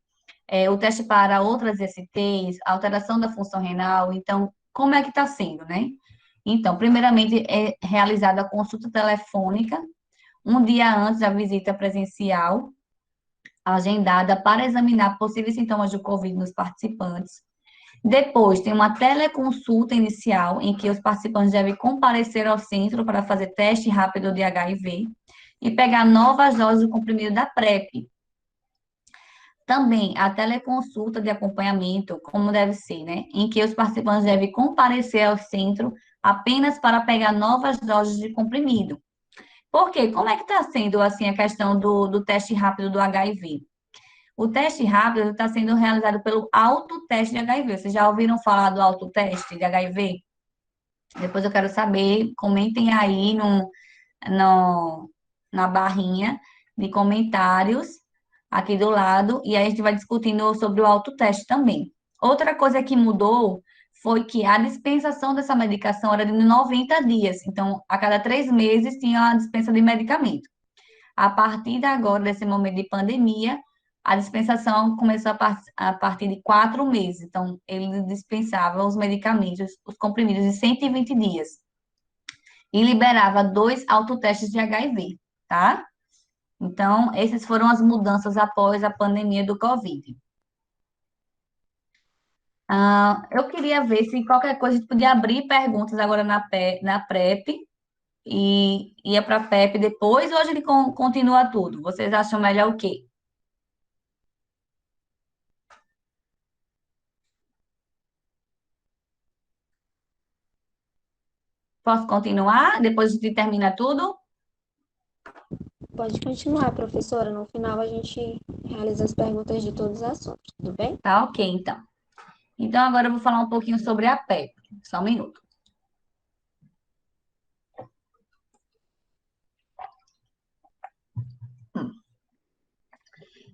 o teste para outras STs, alteração da função renal. Então, como é que está sendo, né? Então, primeiramente é realizada a consulta telefônica um dia antes da visita presencial, agendada para examinar possíveis sintomas de Covid nos participantes. Depois, tem uma teleconsulta inicial, em que os participantes devem comparecer ao centro para fazer teste rápido de HIV e pegar novas doses do comprimido da PrEP. Também a teleconsulta de acompanhamento, como deve ser, né? Em que os participantes devem comparecer ao centro apenas para pegar novas doses de comprimido. Por quê? Como é que está sendo, assim, a questão do teste rápido do HIV? O teste rápido está sendo realizado pelo autoteste de HIV. Vocês já ouviram falar do autoteste de HIV? Depois eu quero saber, comentem aí no, na barrinha de comentários aqui do lado, e aí a gente vai discutindo sobre o autoteste também. Outra coisa que mudou foi que a dispensação dessa medicação era de 90 dias. Então, a cada 3 meses tinha a dispensa de medicamento. A partir de agora, desse momento de pandemia, a dispensação começou a partir de 4 meses. Então, ele dispensava os medicamentos, os comprimidos de 120 dias. E liberava 2 autotestes de HIV, tá? Então, essas foram as mudanças após a pandemia do Covid. Eu queria ver se qualquer coisa a gente podia abrir perguntas agora na PrEP e ia para a PEP depois, ou a gente continua tudo? Vocês acham melhor o quê? Posso continuar? Depois a gente termina tudo? Pode continuar, professora. No final a gente realiza as perguntas de todos os assuntos, tudo bem? Tá, ok, então. Então agora eu vou falar um pouquinho sobre a PEP. Só um minuto.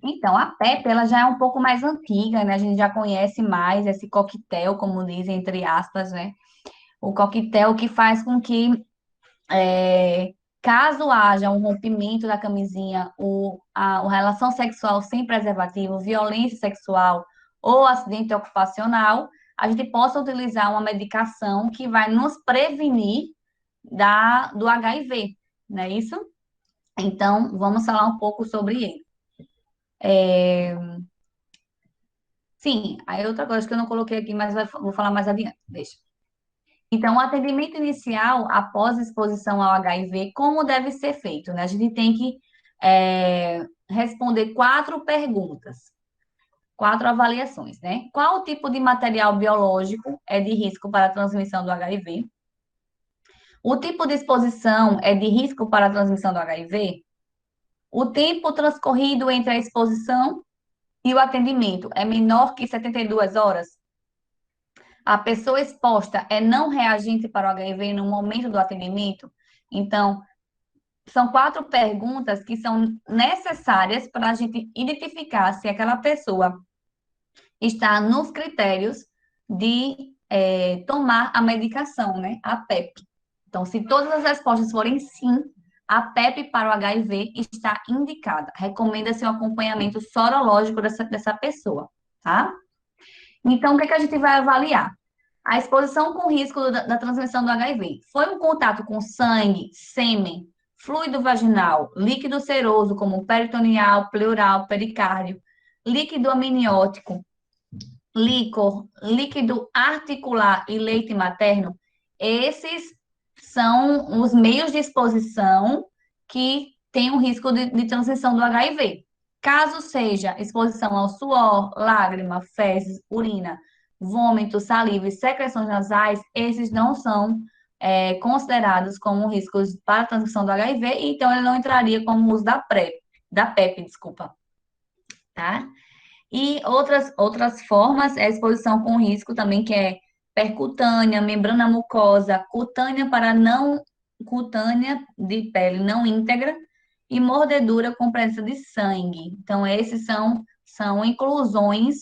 Então, a PEP, ela já é um pouco mais antiga, né? A gente já conhece mais esse coquetel, como dizem, entre aspas, né? O coquetel que faz com que, caso haja um rompimento da camisinha, a relação sexual sem preservativo, violência sexual ou acidente ocupacional, a gente possa utilizar uma medicação que vai nos prevenir do HIV, não é isso? Então, vamos falar um pouco sobre ele. Sim, aí outra coisa que eu não coloquei aqui, mas vou falar mais adiante, deixa. Então, o atendimento inicial após exposição ao HIV, como deve ser feito, né? A gente tem que responder quatro perguntas, quatro avaliações, né? Qual o tipo de material biológico é de risco para a transmissão do HIV? O tipo de exposição é de risco para a transmissão do HIV? O tempo transcorrido entre a exposição e o atendimento é menor que 72 horas? A pessoa exposta é não reagente para o HIV no momento do atendimento? Então, são quatro perguntas que são necessárias para a gente identificar se aquela pessoa está nos critérios de tomar a medicação, né? A PEP. Então, se todas as respostas forem sim, a PEP para o HIV está indicada. Recomenda-se um acompanhamento sorológico dessa pessoa, tá? Então, o que é que a gente vai avaliar? A exposição com risco da transmissão do HIV. Foi um contato com sangue, sêmen, fluido vaginal, líquido seroso, como peritoneal, pleural, pericárdio, líquido amniótico, líquor, líquido articular e leite materno. Esses são os meios de exposição que têm um risco de transmissão do HIV. Caso seja exposição ao suor, lágrima, fezes, urina, vômito, saliva e secreções nasais, esses não são considerados como riscos para a transmissão do HIV, então ele não entraria como uso da PEP, desculpa, tá? E outras formas é a exposição com risco também, que é percutânea, membrana mucosa, cutânea para não cutânea de pele não íntegra e mordedura com presença de sangue. Então, esses são inclusões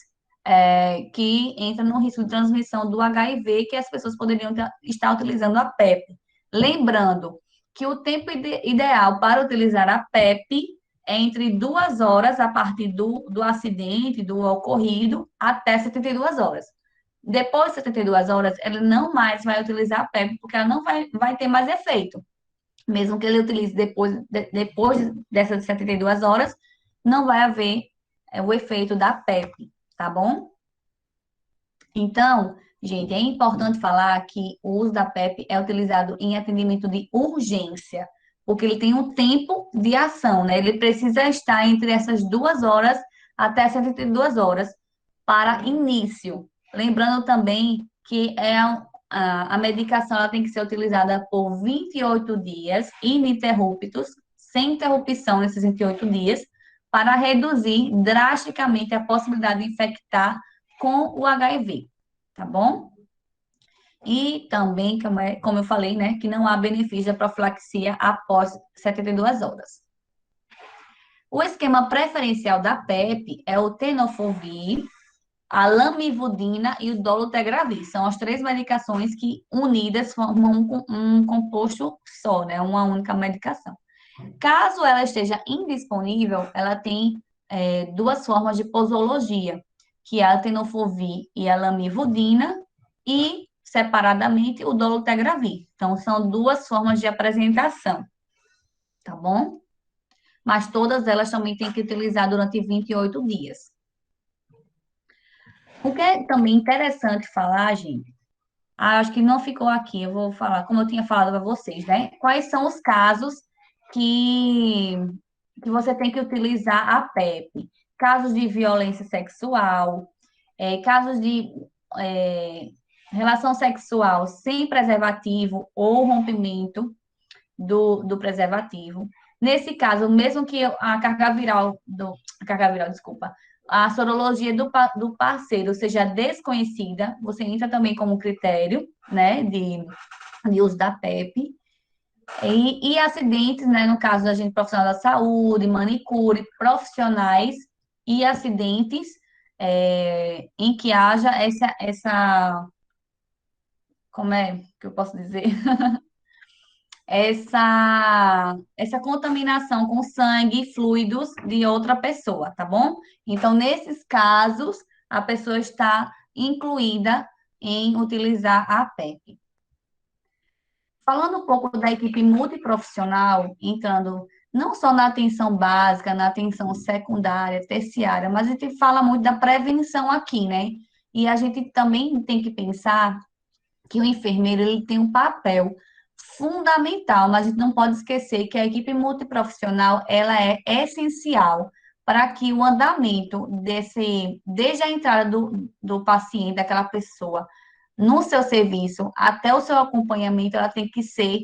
que entram no risco de transmissão do HIV que as pessoas poderiam estar utilizando a PEP. Lembrando que o tempo ideal para utilizar a PEP é entre 2 horas a partir do acidente, do ocorrido, até 72 horas. Depois de 72 horas, ele não mais vai utilizar a PEP, porque ela não vai ter mais efeito. Mesmo que ele utilize depois dessas 72 horas, não vai haver o efeito da PEP, tá bom? Então, gente, é importante falar que o uso da PEP é utilizado em atendimento de urgência, porque ele tem um tempo de ação, né? Ele precisa estar entre essas 2 horas até 72 horas para início. Lembrando também que a medicação ela tem que ser utilizada por 28 dias ininterruptos, sem interrupção nesses 28 dias, para reduzir drasticamente a possibilidade de infectar com o HIV, tá bom? E também, como eu falei, né, que não há benefício da profilaxia após 72 horas. O esquema preferencial da PEP é o tenofovir, a lamivudina e o dolutegravir. São as três medicações que, unidas, formam um composto só, né, uma única medicação. Caso ela esteja indisponível, ela tem duas formas de posologia, que é a tenofovir e a lamivudina, e, separadamente, o dolutegravir. Então, são duas formas de apresentação, tá bom? Mas todas elas também têm que utilizar durante 28 dias. O que é também interessante falar, gente, acho que não ficou aqui, eu vou falar, como eu tinha falado para vocês, né? Quais são os casos que, que você tem que utilizar a PEP? Casos de violência sexual, casos de é, relação sexual sem preservativo ou rompimento do preservativo. Nesse caso, mesmo que a carga viral, desculpa, a sorologia do parceiro seja desconhecida, você entra também como critério, né, de uso da PEP. E acidentes, né, no caso da gente profissional da saúde, manicure, profissionais e acidentes em que haja como é que eu posso dizer? Essa contaminação com sangue e fluidos de outra pessoa, tá bom? Então, nesses casos, a pessoa está incluída em utilizar a PEP. Falando um pouco da equipe multiprofissional, entrando não só na atenção básica, na atenção secundária, terciária, mas a gente fala muito da prevenção aqui, né? E a gente também tem que pensar que o enfermeiro ele tem um papel fundamental, mas a gente não pode esquecer que a equipe multiprofissional ela é essencial para que o andamento desde a entrada do paciente, daquela pessoa, no seu serviço, até o seu acompanhamento, ela tem que ser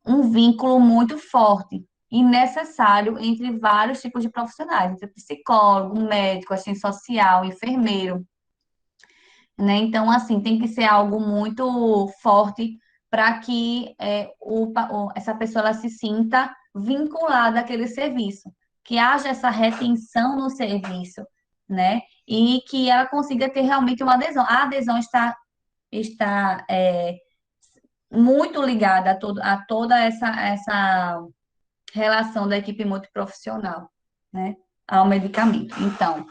um vínculo muito forte e necessário entre vários tipos de profissionais, entre psicólogo, médico, assistente social, enfermeiro, né? Então, assim, tem que ser algo muito forte para que essa pessoa ela se sinta vinculada àquele serviço, que haja essa retenção no serviço, né? E que ela consiga ter realmente uma adesão. A adesão está muito ligada a toda essa relação da equipe multiprofissional, né? Ao medicamento. Então,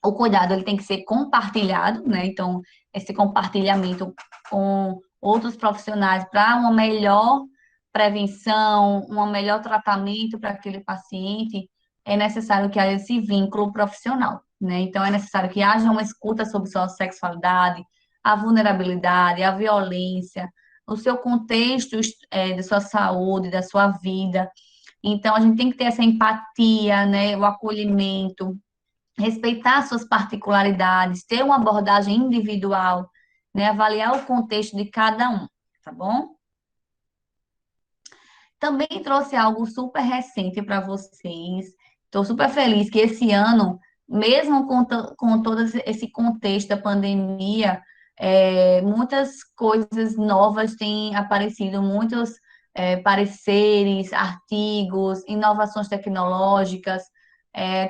o cuidado ele tem que ser compartilhado, né? Então, esse compartilhamento com outros profissionais para uma melhor prevenção, um melhor tratamento para aquele paciente, é necessário que haja esse vínculo profissional, né? Então, é necessário que haja uma escuta sobre sua sexualidade, a vulnerabilidade, a violência, o seu contexto, de sua saúde, da sua vida. Então, a gente tem que ter essa empatia, né? O acolhimento, respeitar suas particularidades, ter uma abordagem individual, né? Avaliar o contexto de cada um, tá bom? Também trouxe algo super recente para vocês. Estou super feliz que esse ano, mesmo com todo esse contexto da pandemia, muitas coisas novas têm aparecido, muitos pareceres, artigos, inovações tecnológicas,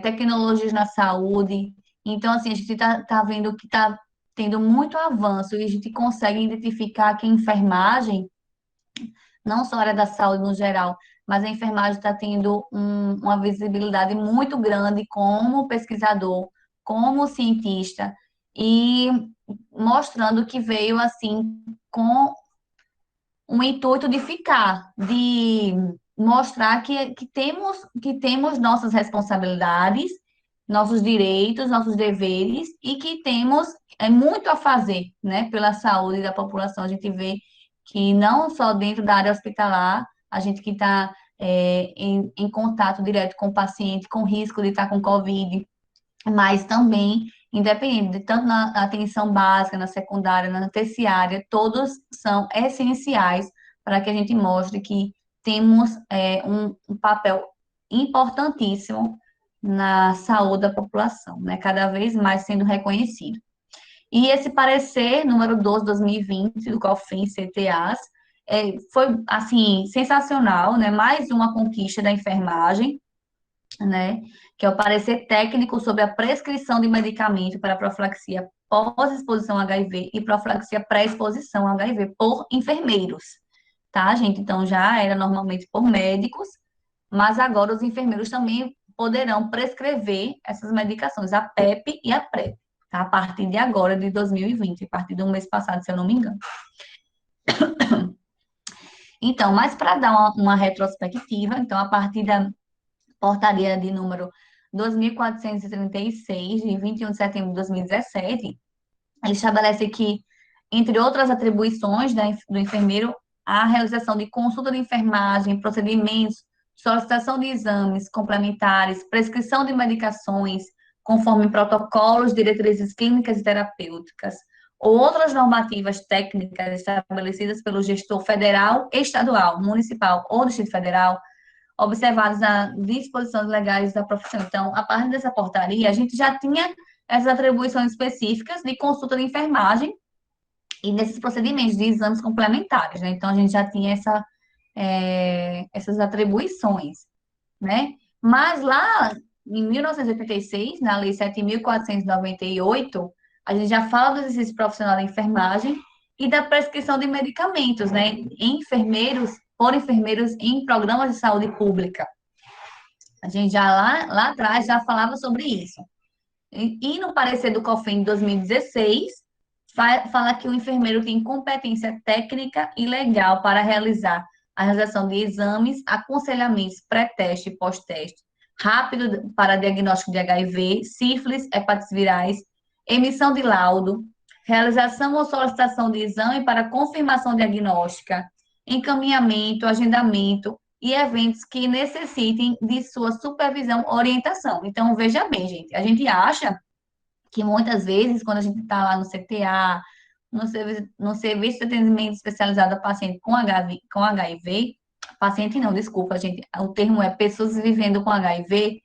tecnologias na saúde. Então, assim, a gente está vendo que está tendo muito avanço e a gente consegue identificar que a enfermagem não só a área da saúde no geral, mas a enfermagem está tendo uma visibilidade muito grande como pesquisador, como cientista, e mostrando que veio assim com um intuito de ficar, de mostrar que temos nossas responsabilidades, nossos direitos, nossos deveres e que temos muito a fazer, né, pela saúde da população. A gente vê que não só dentro da área hospitalar, a gente que está em contato direto com o paciente, com risco de estar com Covid, mas também, independente, tanto na atenção básica, na secundária, na terciária, todos são essenciais para que a gente mostre que temos um papel importantíssimo na saúde da população, né? Cada vez mais sendo reconhecido. E esse parecer, número 12, 2020, do COFINS-CTAs, foi, assim, sensacional, né? Mais uma conquista da enfermagem, né? Que é o parecer técnico sobre a prescrição de medicamento para profilaxia pós-exposição a HIV e profilaxia pré-exposição a HIV por enfermeiros, tá, gente? Então, já era normalmente por médicos, mas agora os enfermeiros também poderão prescrever essas medicações, a PEP e a PrEP, tá? A partir de agora, de 2020, a partir do mês passado, se eu não me engano. Então, mas para dar uma retrospectiva, então, a partir da portaria de número 2.436, de 21 de setembro de 2017, Ele estabelece que, entre outras atribuições do enfermeiro, a realização de consulta de enfermagem, procedimentos, solicitação de exames complementares, prescrição de medicações, conforme protocolos, diretrizes clínicas e terapêuticas, ou outras normativas técnicas estabelecidas pelo gestor federal, estadual, municipal ou Distrito Federal, observados nas disposições legais da profissão. Então, a partir dessa portaria, a gente já tinha essas atribuições específicas de consulta de enfermagem e nesses procedimentos de exames complementares, né? Então, a gente já tinha essas atribuições, né? Mas lá em 1986, na Lei 7.498, a gente já fala do exercício profissional da enfermagem e da prescrição de medicamentos, né? Por enfermeiros em programas de saúde pública. A gente já lá atrás já falava sobre isso. E no parecer do COFEN de 2016, fala que o enfermeiro tem competência técnica e legal para realizar a realização de exames, aconselhamentos pré-teste e pós-teste, rápido para diagnóstico de HIV, sífilis, hepatites virais, emissão de laudo, realização ou solicitação de exame para confirmação diagnóstica, encaminhamento, agendamento e eventos que necessitem de sua supervisão ou orientação. Então, veja bem, gente, a gente acha que muitas vezes, quando a gente está lá no CTA, no serviço de atendimento especializado a paciente com HIV, paciente não, desculpa, gente, o termo é pessoas vivendo com HIV,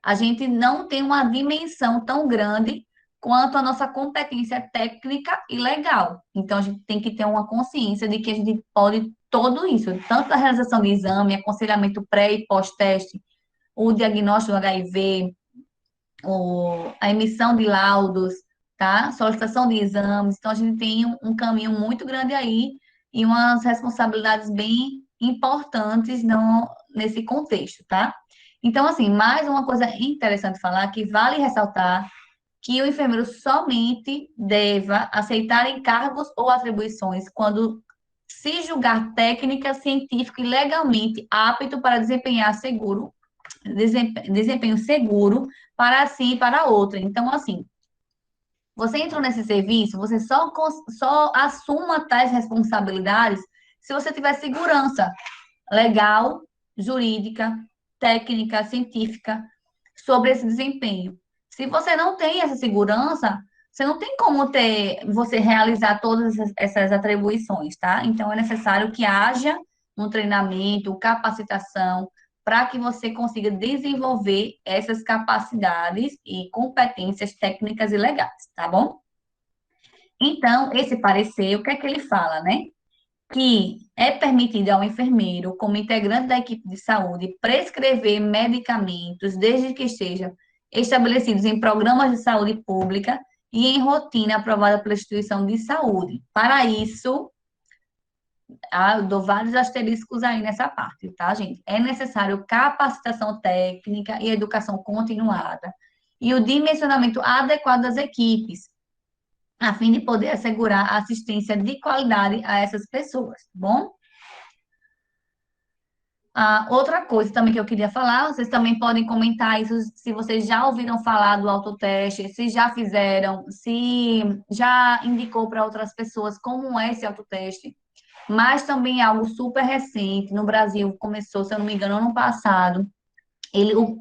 a gente não tem uma dimensão tão grande quanto a nossa competência técnica e legal. Então, a gente tem que ter uma consciência de que a gente pode tudo isso, tanto a realização de exame, aconselhamento pré e pós-teste, o diagnóstico do HIV, a emissão de laudos, tá? Solicitação de exames. Então, a gente tem um caminho muito grande aí e umas responsabilidades bem importantes nesse contexto, tá? Então, assim, mais uma coisa interessante falar que vale ressaltar que o enfermeiro somente deva aceitar encargos ou atribuições quando se julgar técnica, científica e legalmente apto para desempenho seguro para si e para outra. Então, assim, você entrou nesse serviço, você só assuma tais responsabilidades se você tiver segurança legal, jurídica, técnica, científica sobre esse desempenho. Se você não tem essa segurança, você não tem como você realizar todas essas atribuições, tá? Então, é necessário que haja um treinamento, capacitação, para que você consiga desenvolver essas capacidades e competências técnicas e legais, tá bom? Então, esse parecer, o que é que ele fala, né? Que é permitido ao enfermeiro, como integrante da equipe de saúde, prescrever medicamentos desde que estejam estabelecidos em programas de saúde pública e em rotina aprovada pela instituição de saúde. Para isso, eu dou vários asteriscos aí nessa parte, tá, gente? É necessário capacitação técnica e educação continuada e o dimensionamento adequado das equipes, a fim de poder assegurar assistência de qualidade a essas pessoas, tá bom? Outra coisa também que eu queria falar, vocês também podem comentar isso, se vocês já ouviram falar do autoteste, se já fizeram, se já indicou para outras pessoas como é esse autoteste, mas também é algo super recente, no Brasil começou, se eu não me engano, ano passado.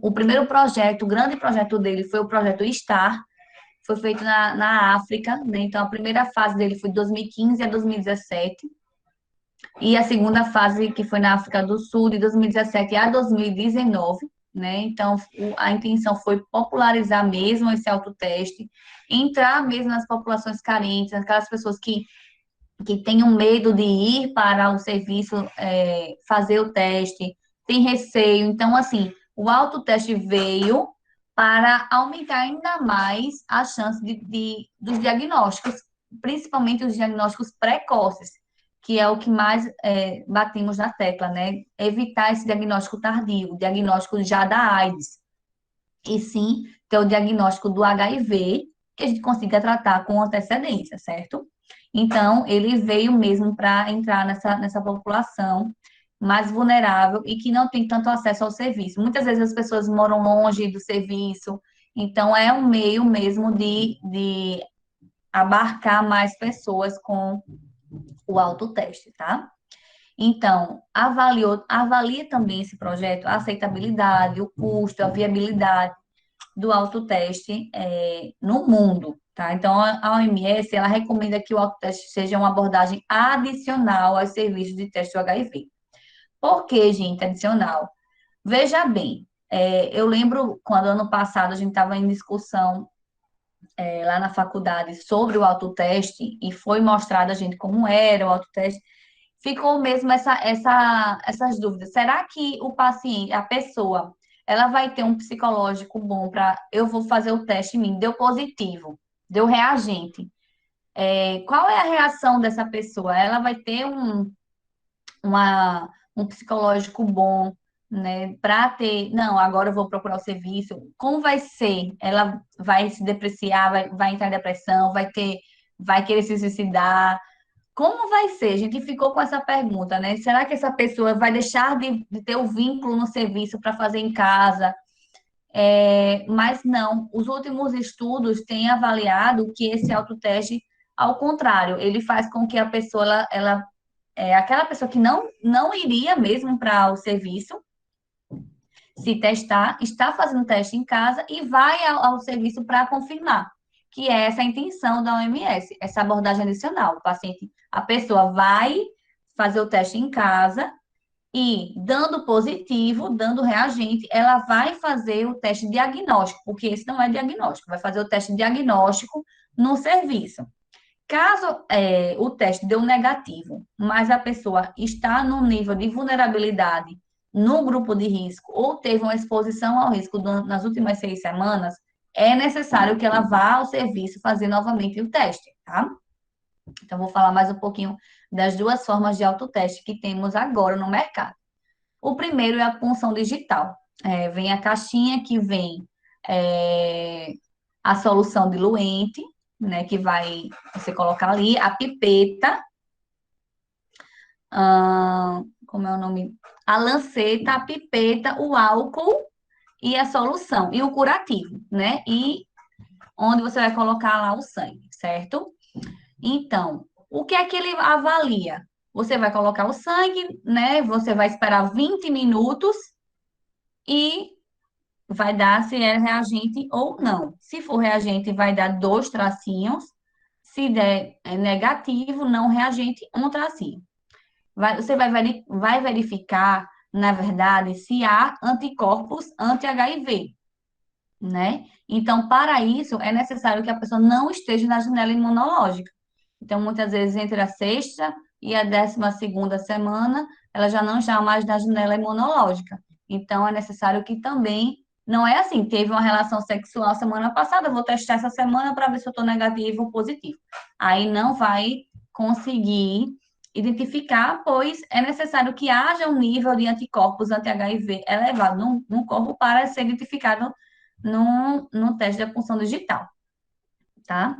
O primeiro projeto, o grande projeto dele foi o projeto STAR, foi feito na África, né? Então a primeira fase dele foi de 2015 a 2017, e a segunda fase, que foi na África do Sul, de 2017 a 2019, né? Então, a intenção foi popularizar mesmo esse autoteste, entrar mesmo nas populações carentes, aquelas pessoas que tenham medo de ir para o serviço fazer o teste, tem receio. Então, assim, o autoteste veio para aumentar ainda mais a chance dos diagnósticos, principalmente os diagnósticos precoces, que é o que mais batimos na tecla, né? Evitar esse diagnóstico tardio, o diagnóstico já da AIDS, e sim ter o diagnóstico do HIV, que a gente consiga tratar com antecedência, certo? Então, ele veio mesmo para entrar nessa população mais vulnerável e que não tem tanto acesso ao serviço. Muitas vezes as pessoas moram longe do serviço Então, é um meio mesmo de abarcar mais pessoas com o autoteste, tá? Então, avalie também esse projeto, a aceitabilidade, o custo, a viabilidade do autoteste no mundo, tá? Então, a OMS, ela recomenda que o autoteste seja uma abordagem adicional aos serviços de teste do HIV. Por que, gente, adicional? Veja bem, eu lembro quando ano passado a gente estava em discussão lá na faculdade sobre o autoteste e foi mostrado a gente como era o autoteste, ficou mesmo essas dúvidas. Será que o paciente, a pessoa, ela vai ter um psicológico bom para eu vou fazer o teste em mim, deu positivo, deu reagente. Qual é a reação dessa pessoa? Ela vai ter um psicológico bom, né? Para ter, não, agora eu vou procurar o serviço. Como vai ser? Ela vai se depreciar, vai entrar em depressão, vai querer se suicidar. Como vai ser? A gente ficou com essa pergunta, né? Será que essa pessoa vai deixar de ter o vínculo no serviço para fazer em casa? Mas não, os últimos estudos têm avaliado que esse autoteste, ao contrário, ele faz com que a pessoa, aquela pessoa que não iria mesmo para o serviço, se testar, está fazendo teste em casa e vai ao serviço para confirmar, que é essa a intenção da OMS, essa abordagem adicional. O paciente, a pessoa vai fazer o teste em casa e, dando positivo, dando reagente, ela vai fazer o teste diagnóstico, porque esse não é diagnóstico, vai fazer o teste diagnóstico no serviço. Caso o teste deu negativo, mas a pessoa está no nível de vulnerabilidade no grupo de risco ou teve uma exposição ao risco nas últimas 6 semanas, é necessário que ela vá ao serviço fazer novamente o teste, tá? Então, vou falar mais um pouquinho das duas formas de autoteste que temos agora no mercado. O primeiro é a punção digital. Vem a caixinha que vem a solução diluente, né, que vai você colocar ali, a pipeta, como é o nome? A lanceta, a pipeta, o álcool e a solução, e o curativo, né? E onde você vai colocar lá o sangue, certo? Então, o que é que ele avalia? Você vai colocar o sangue, né? Você vai esperar 20 minutos e vai dar se é reagente ou não. Se for reagente, vai dar 2 tracinhos. Se der negativo, não reagente, um tracinho. Você vai verificar, na verdade, se há anticorpos anti-HIV, né? Então, para isso, é necessário que a pessoa não esteja na janela imunológica. Então, muitas vezes, entre a sexta e a 12ª semana, ela já não está mais na janela imunológica. Então, é necessário que também, não é assim, teve uma relação sexual semana passada, eu vou testar essa semana para ver se eu estou negativo ou positivo. Aí não vai conseguir identificar, pois é necessário que haja um nível de anticorpos anti-HIV elevado no corpo para ser identificado no teste da punção digital, tá?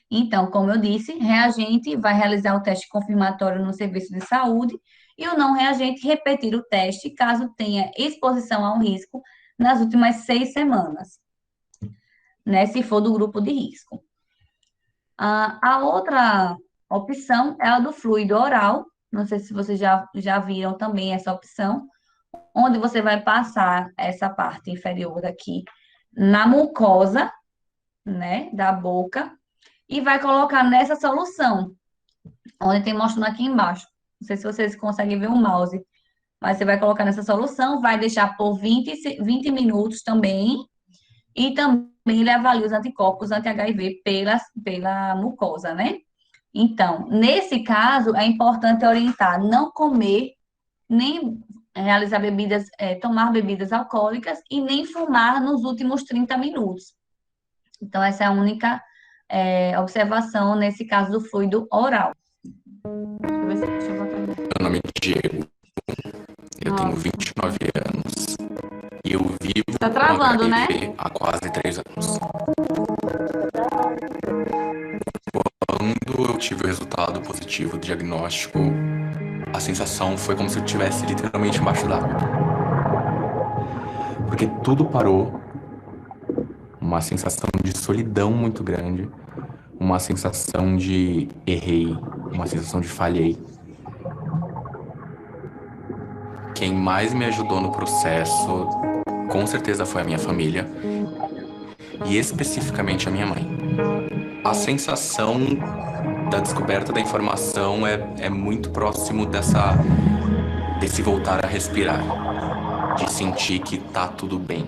Então, como eu disse, reagente vai realizar o teste confirmatório no serviço de saúde e o não reagente repetir o teste caso tenha exposição ao risco nas últimas 6 semanas, né? Se for do grupo de risco. A outra opção é a do fluido oral. Não sei se vocês já viram também essa opção, onde você vai passar essa parte inferior daqui na mucosa, né, da boca, e vai colocar nessa solução, onde tem mostrando aqui embaixo. Não sei se vocês conseguem ver o mouse, mas você vai colocar nessa solução, vai deixar por 20 minutos também, e também ele avalia os anticorpos anti-HIV pela mucosa, né? Então, nesse caso, é importante orientar não comer, nem realizar tomar bebidas alcoólicas e nem fumar nos últimos 30 minutos. Então, essa é a única observação nesse caso do fluido oral. Deixa eu botar aqui. Meu nome é Diego, eu tenho 29 anos e eu vivo Tá com travando, HIV né? há quase 3 anos. Quando eu tive o resultado positivo do diagnóstico, a sensação foi como se eu estivesse literalmente embaixo d'água. Porque tudo parou, uma sensação de solidão muito grande, uma sensação de errei, uma sensação de falhei. Quem mais me ajudou no processo, com certeza, foi a minha família e especificamente a minha mãe. A sensação da descoberta da informação é muito próximo desse voltar a respirar, de sentir que tá tudo bem.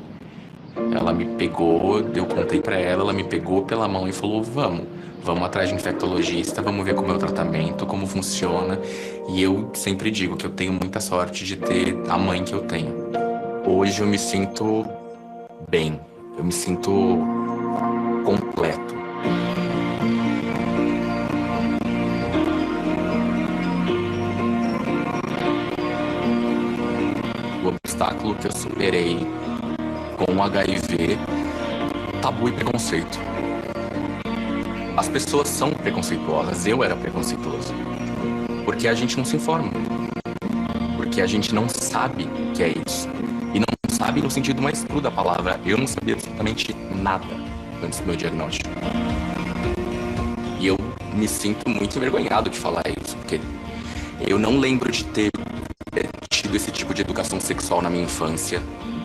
Ela me pegou, eu contei pra ela, ela me pegou pela mão e falou: vamos atrás de infectologista, vamos ver como é o tratamento, como funciona. E eu sempre digo que eu tenho muita sorte de ter a mãe que eu tenho. Hoje eu me sinto bem, eu me sinto completo. O obstáculo que eu superei com o HIV, tabu e preconceito. As pessoas são preconceituosas, eu era preconceituoso. Porque a gente não se informa. Porque a gente não sabe o que é isso. E não sabe no sentido mais cru da palavra. Eu não sabia absolutamente nada antes do meu diagnóstico. E eu me sinto muito envergonhado de falar isso, porque eu não lembro de ter tido esse tipo de educação sexual na minha infância,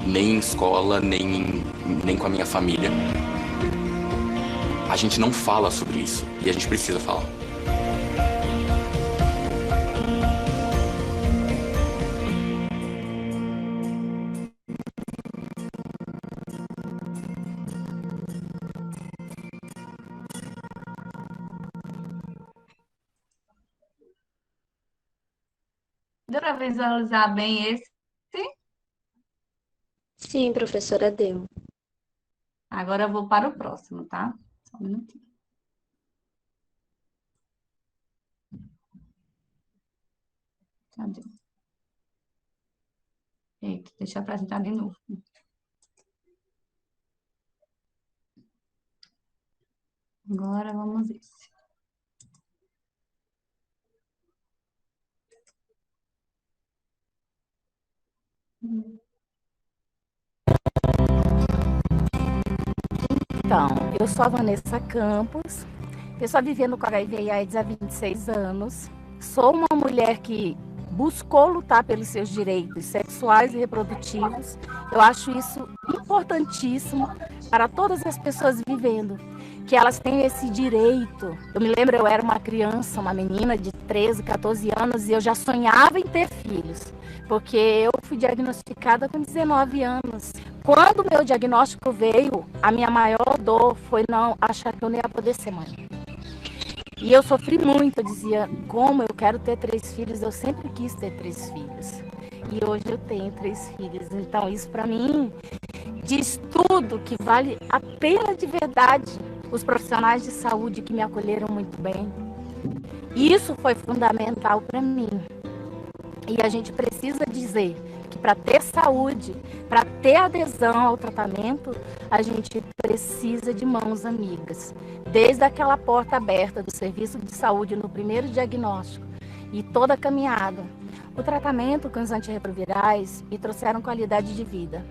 nem em escola, nem com a minha família. A gente não fala sobre isso e a gente precisa falar. Deu para visualizar bem esse? Sim, professora, deu. Agora eu vou para o próximo, tá? Só um minutinho. Cadê? Eita, deixa eu apresentar de novo. Agora vamos ver. Então, eu sou a Vanessa Campos, pessoa vivendo com HIV e AIDS há 26 anos. Sou uma mulher que buscou lutar pelos seus direitos sexuais e reprodutivos. Eu acho isso importantíssimo para todas as pessoas vivendo, que elas têm esse direito. Eu me lembro, eu era uma criança, uma menina de 13, 14 anos, e eu já sonhava em ter filhos, porque eu fui diagnosticada com 19 anos. Quando o meu diagnóstico veio, a minha maior dor foi não achar que eu não ia poder ser mãe. E eu sofri muito, eu dizia, como eu quero ter 3 filhos, eu sempre quis ter 3 filhos. E hoje eu tenho 3 filhos. Então isso para mim diz tudo, que vale a pena de verdade. Os profissionais de saúde que me acolheram muito bem. Isso foi fundamental para mim. E a gente precisa dizer que para ter saúde, para ter adesão ao tratamento, a gente precisa de mãos amigas. Desde aquela porta aberta do serviço de saúde no primeiro diagnóstico e toda a caminhada. O tratamento com os antirretrovirais me trouxeram qualidade de vida.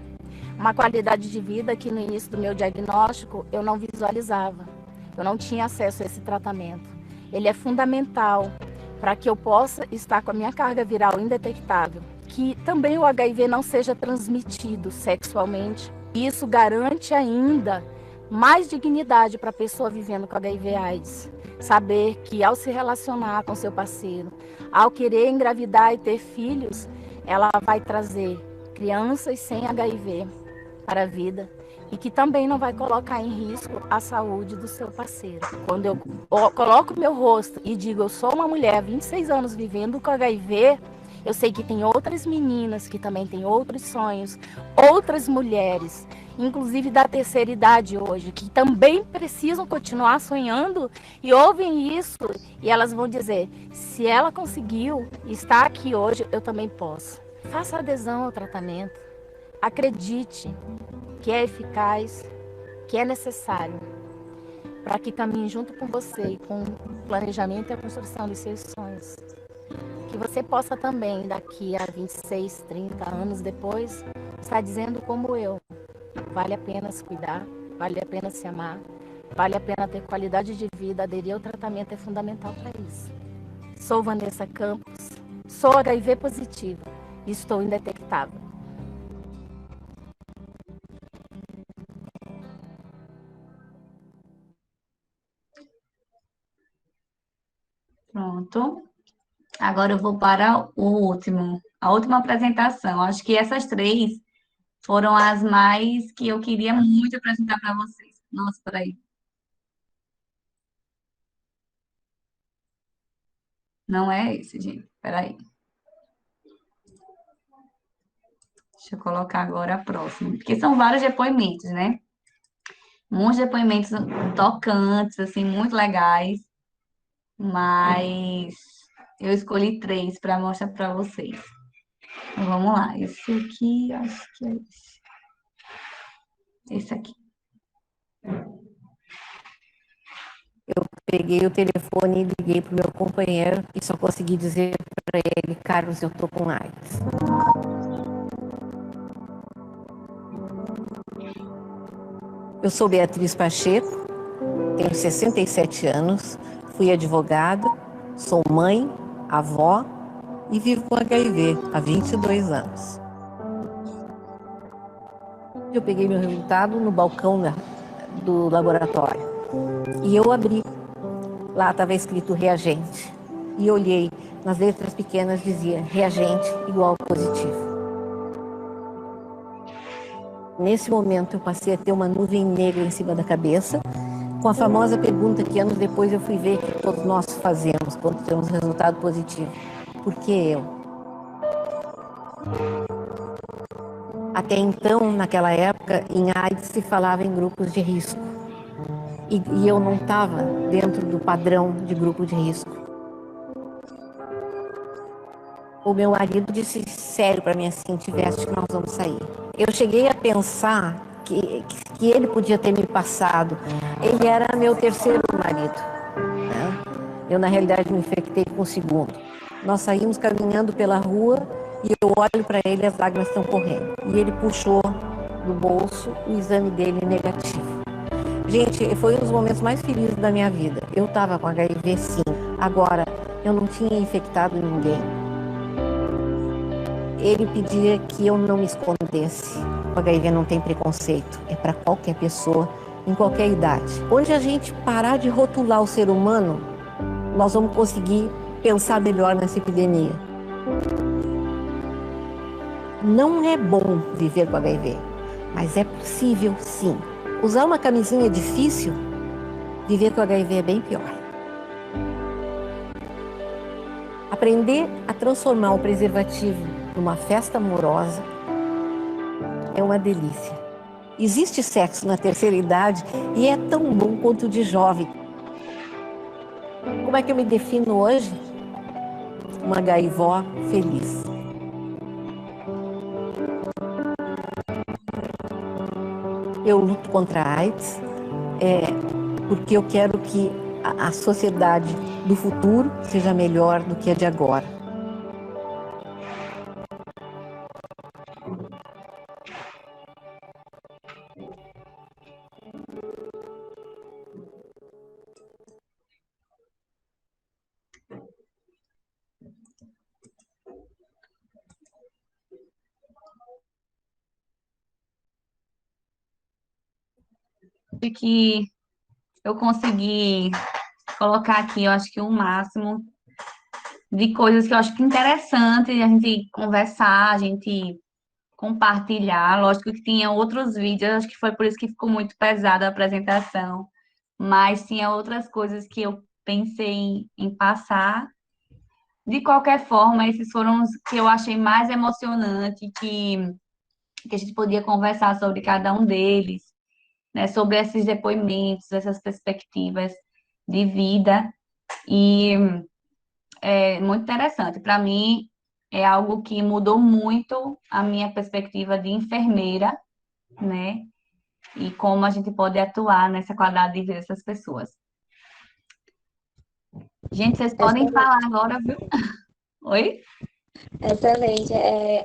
Uma qualidade de vida que no início do meu diagnóstico eu não visualizava. Eu não tinha acesso a esse tratamento. Ele é fundamental para que eu possa estar com a minha carga viral indetectável, que também o HIV não seja transmitido sexualmente. Isso garante ainda mais dignidade para a pessoa vivendo com HIV/AIDS. Saber que ao se relacionar com seu parceiro, ao querer engravidar e ter filhos, ela vai trazer crianças sem HIV para a vida e que também não vai colocar em risco a saúde do seu parceiro. Quando eu coloco meu rosto e digo, eu sou uma mulher, 26 anos vivendo com HIV, eu sei que tem outras meninas que também têm outros sonhos, outras mulheres, inclusive da terceira idade hoje, que também precisam continuar sonhando e ouvem isso e elas vão dizer, se ela conseguiu estar aqui hoje, eu também posso. Faça adesão ao tratamento, acredite que é eficaz, que é necessário, para que caminhe junto com você e com o planejamento e a construção dos seus sonhos. Que você possa também, daqui a 26, 30 anos depois, estar dizendo como eu, vale a pena se cuidar, vale a pena se amar, vale a pena ter qualidade de vida, aderir ao tratamento é fundamental para isso. Sou Vanessa Campos, sou HIV positiva e estou indetectável. Pronto. Agora eu vou para a última apresentação. Acho que essas três foram as mais que eu queria muito apresentar para vocês. Nossa, peraí. Não é esse, gente. Peraí. Deixa eu colocar agora a próxima. Porque são vários depoimentos, né? Muitos depoimentos tocantes, assim, muito legais. Mas eu escolhi três para mostrar para vocês. Então, vamos lá. Esse aqui, acho que é esse. Esse aqui. Peguei o telefone e liguei para o meu companheiro e só consegui dizer para ele: Carlos, eu tô com AIDS. Eu sou Beatriz Pacheco, tenho 67 anos, fui advogada, sou mãe, avó e vivo com HIV há 22 anos. Eu peguei meu resultado no balcão do laboratório e eu abri. Lá estava escrito reagente. E olhei, nas letras pequenas dizia reagente igual positivo. Nesse momento eu passei a ter uma nuvem negra em cima da cabeça, com a famosa pergunta que anos depois eu fui ver que todos nós fazemos quando temos resultado positivo. Por que eu? Até então, naquela época, em AIDS se falava em grupos de risco. E eu não estava dentro do padrão de grupo de risco. O meu marido disse sério para mim assim: tiveste que nós vamos sair. Eu cheguei a pensar que ele podia ter me passado. Ele era meu terceiro marido, né? Eu, na realidade, me infectei com o segundo. Nós saímos caminhando pela rua e eu olho para ele e as lágrimas estão correndo. E ele puxou do bolso o exame dele negativo. Gente, foi um dos momentos mais felizes da minha vida. Eu estava com HIV, sim. Agora, eu não tinha infectado ninguém. Ele pedia que eu não me escondesse. O HIV não tem preconceito. É para qualquer pessoa, em qualquer idade. Onde a gente parar de rotular o ser humano, nós vamos conseguir pensar melhor nessa epidemia. Não é bom viver com HIV, mas é possível, sim. Usar uma camisinha é difícil, viver com HIV é bem pior. Aprender a transformar o preservativo numa festa amorosa é uma delícia. Existe sexo na terceira idade e é tão bom quanto o de jovem. Como é que eu me defino hoje? Uma gaivó feliz. Eu luto contra a AIDS porque eu quero que a sociedade do futuro seja melhor do que a de agora. Que eu consegui colocar aqui, eu acho que o máximo de coisas que eu acho que é interessante a gente conversar, a gente compartilhar. Lógico que tinha outros vídeos, acho que foi por isso que ficou muito pesada a apresentação, mas tinha outras coisas que eu pensei em passar. De qualquer forma, esses foram os que eu achei mais emocionante, que a gente podia conversar sobre cada um deles, né, sobre esses depoimentos, essas perspectivas de vida, e é muito interessante. Para mim, é algo que mudou muito a minha perspectiva de enfermeira, né, e como a gente pode atuar nessa qualidade de vida dessas pessoas. Gente, vocês podem falar agora, viu? Oi? Excelente.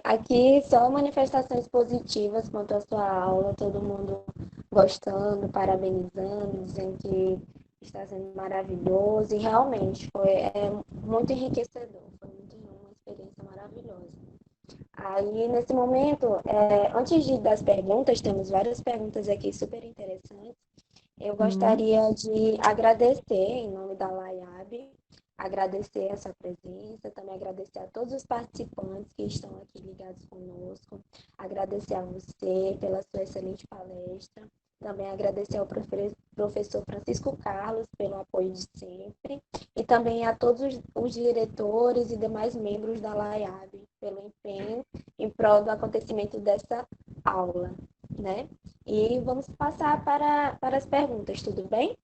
Aqui só manifestações positivas quanto à sua aula, todo mundo gostando, parabenizando, dizendo que está sendo maravilhoso, e realmente muito enriquecedor, foi uma experiência maravilhosa. Aí, nesse momento, antes das perguntas, temos várias perguntas aqui super interessantes. Eu Hum. gostaria de agradecer, em nome da LAIAB, agradecer essa presença, também agradecer a todos os participantes que estão aqui ligados conosco, agradecer a você pela sua excelente palestra, também agradecer ao professor Francisco Carlos pelo apoio de sempre, e também a todos os diretores e demais membros da LAIAB pelo empenho em prol do acontecimento dessa aula, né? E vamos passar para as perguntas, tudo bem?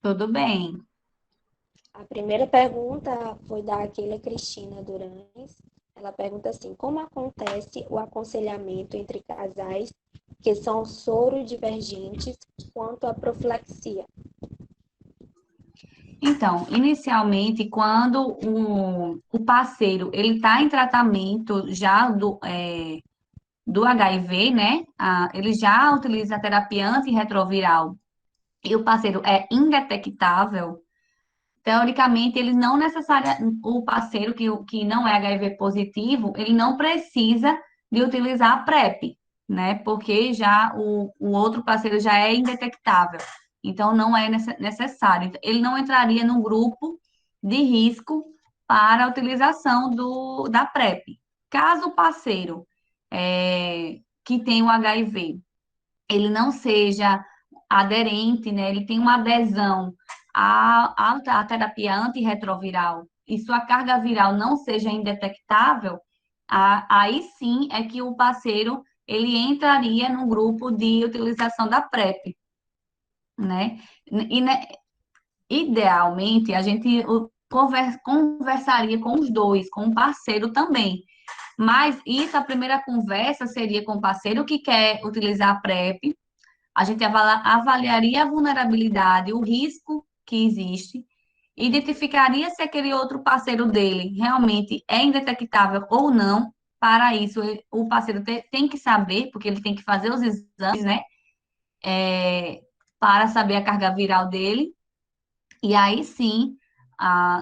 Tudo bem. A primeira pergunta foi da Keila Cristina Durães. Ela pergunta assim: como acontece o aconselhamento entre casais que são soro-divergentes quanto à profilaxia? Então, inicialmente, quando o parceiro ele está em tratamento já do HIV, né? Ele já utiliza a terapia antirretroviral e o parceiro é indetectável, teoricamente, ele não necessaria, o parceiro que não é HIV positivo, ele não precisa de utilizar a PrEP, né? Porque já o outro parceiro já é indetectável. Então, não é necessário. Ele não entraria no grupo de risco para a utilização da PrEP. Caso o parceiro que tem o HIV, ele não seja aderente, né? Ele tem uma adesão à terapia antirretroviral e sua carga viral não seja indetectável, aí sim é que o parceiro ele entraria no grupo de utilização da PrEP, né? E, né, idealmente a gente conversaria com os dois, com o parceiro também. Mas isso, a primeira conversa seria com o parceiro que quer utilizar a PrEP, a gente avaliaria a vulnerabilidade, o risco que existe, identificaria se aquele outro parceiro dele realmente é indetectável ou não. Para isso, o parceiro tem que saber, porque ele tem que fazer os exames, né? Para saber a carga viral dele. E aí sim,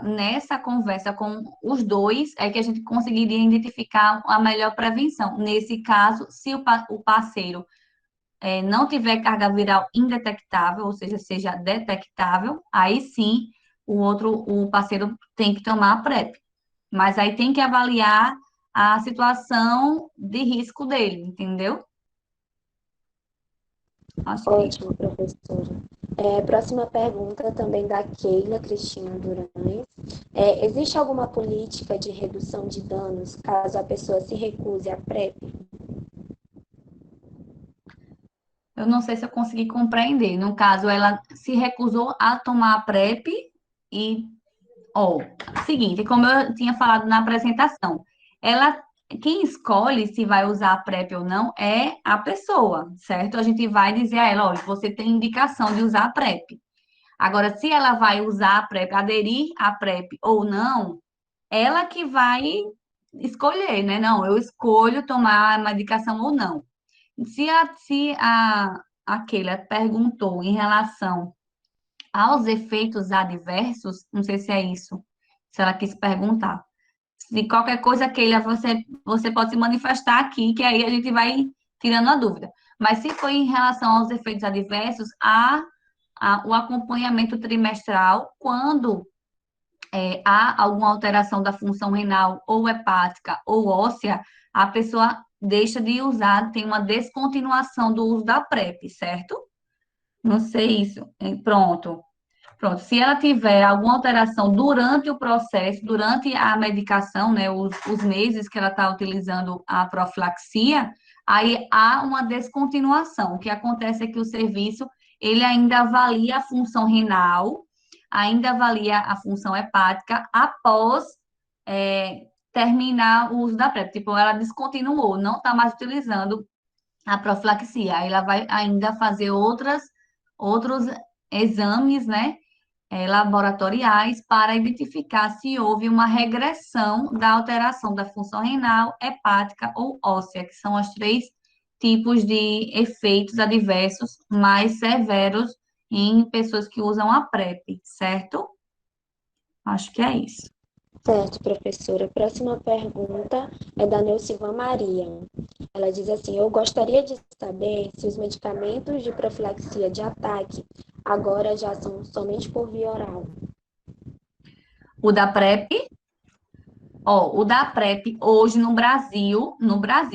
nessa conversa com os dois, é que a gente conseguiria identificar a melhor prevenção. Nesse caso, se o parceiro não tiver carga viral indetectável, ou seja detectável, aí sim o parceiro tem que tomar a PrEP. Mas aí tem que avaliar a situação de risco dele, entendeu? Acho que é isso. Ótimo, professora. Próxima pergunta também da Keila Cristina Durães. Existe alguma política de redução de danos caso a pessoa se recuse à PrEP? Eu não sei se eu consegui compreender. No caso, ela se recusou a tomar a PrEP e Ó, seguinte, como eu tinha falado na apresentação, ela, quem escolhe se vai usar a PrEP ou não é a pessoa, certo? A gente vai dizer a ela, olha, você tem indicação de usar a PrEP. Agora, se ela vai usar a PrEP, aderir à PrEP ou não, ela que vai escolher, né? Não, eu escolho tomar a medicação ou não. Se a Keila perguntou em relação aos efeitos adversos, não sei se é isso, se ela quis perguntar. Se qualquer coisa queira, você pode se manifestar aqui, que aí a gente vai tirando a dúvida. Mas se for em relação aos efeitos adversos, há o acompanhamento trimestral, quando há alguma alteração da função renal ou hepática ou óssea, a pessoa deixa de usar, tem uma descontinuação do uso da PrEP, certo? Não sei isso. Pronto. Pronto, se ela tiver alguma alteração durante o processo, durante a medicação, né, os meses que ela está utilizando a profilaxia, aí há uma descontinuação. O que acontece é que o serviço, ele ainda avalia a função renal, ainda avalia a função hepática após terminar o uso da PrEP. Tipo, ela descontinuou, não está mais utilizando a profilaxia. Aí ela vai ainda fazer outros exames, né? laboratoriais para identificar se houve uma regressão da alteração da função renal, hepática ou óssea, que são os três tipos de efeitos adversos mais severos em pessoas que usam a PrEP, certo? Acho que é isso. Certo, professora. Próxima pergunta é da Neucivan Maria. Ela diz assim: eu gostaria de saber se os medicamentos de profilaxia de ataque agora já são somente por via oral. O da PrEP, o da PrEP hoje no Brasil,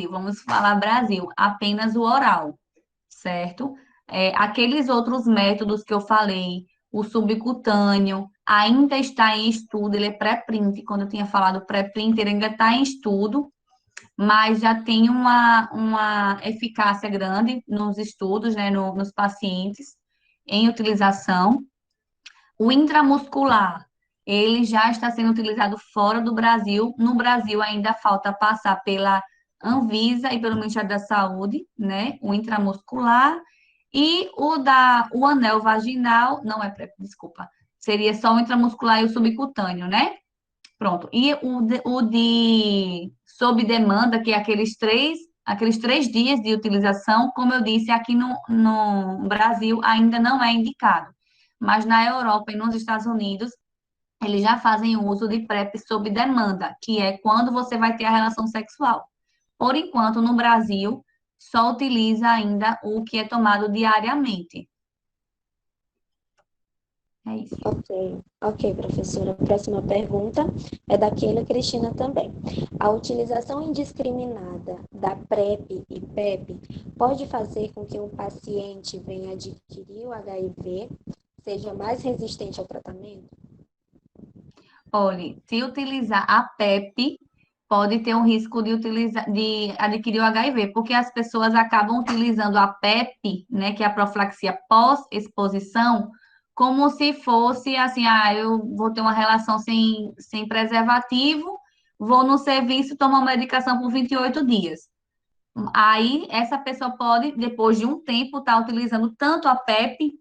vamos falar Brasil, apenas o oral, certo? Aqueles outros métodos que eu falei, o subcutâneo, ainda está em estudo, ele é pré-print, quando eu tinha falado pré-print, ele ainda está em estudo, mas já tem uma eficácia grande nos estudos, né, nos pacientes em utilização. O intramuscular, ele já está sendo utilizado fora do Brasil. No Brasil ainda falta passar pela Anvisa e pelo Ministério da Saúde, né? O intramuscular e o anel vaginal, não é PrEP, desculpa. Seria só o intramuscular e o subcutâneo, né? Pronto. E o de sob demanda, que é aqueles três dias de utilização, como eu disse, aqui no Brasil ainda não é indicado. Mas na Europa e nos Estados Unidos, eles já fazem uso de PrEP sob demanda, que é quando você vai ter a relação sexual. Por enquanto, no Brasil, só utiliza ainda o que é tomado diariamente. É isso. Ok, professora. Próxima pergunta é da Keila Cristina também. A utilização indiscriminada da PrEP e PEP pode fazer com que um paciente venha adquirir o HIV, seja mais resistente ao tratamento? Olha, se utilizar a PEP, pode ter um risco de adquirir o HIV, porque as pessoas acabam utilizando a PEP, né, que é a profilaxia pós-exposição, como se fosse assim, eu vou ter uma relação sem preservativo, vou no serviço tomar uma medicação por 28 dias. Aí, essa pessoa pode, depois de um tempo, estar utilizando tanto a PEP,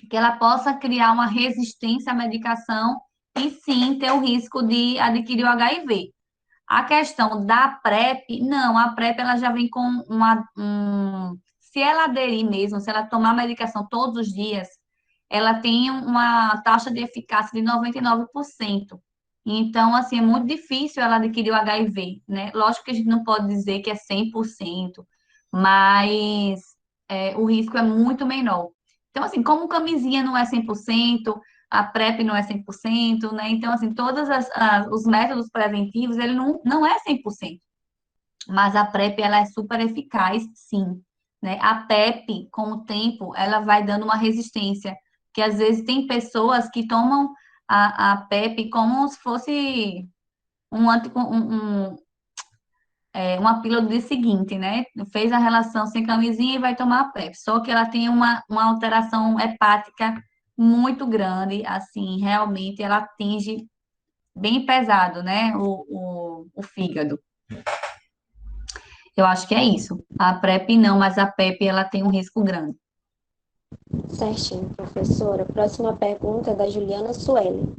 que ela possa criar uma resistência à medicação e sim ter o risco de adquirir o HIV. A questão da PrEP, não, a PrEP ela já vem com se ela aderir mesmo, se ela tomar medicação todos os dias, ela tem uma taxa de eficácia de 99%. Então, assim, é muito difícil ela adquirir o HIV, né? Lógico que a gente não pode dizer que é 100%, mas o risco é muito menor. Então, assim, como camisinha não é 100%, a PrEP não é 100%, né? Então, assim, todos os métodos preventivos, ele não é 100%. Mas a PrEP, ela é super eficaz, sim, né? A PEP, com o tempo, ela vai dando uma resistência, que às vezes tem pessoas que tomam a PEP como se fosse uma pílula do dia seguinte, né? Fez a relação sem camisinha e vai tomar a PrEP. Só que ela tem uma alteração hepática muito grande, assim, realmente ela atinge bem pesado, né? O fígado. Eu acho que é isso. A PrEP não, mas a PEP ela tem um risco grande. Certinho, professora. Próxima pergunta é da Juliana Sueli.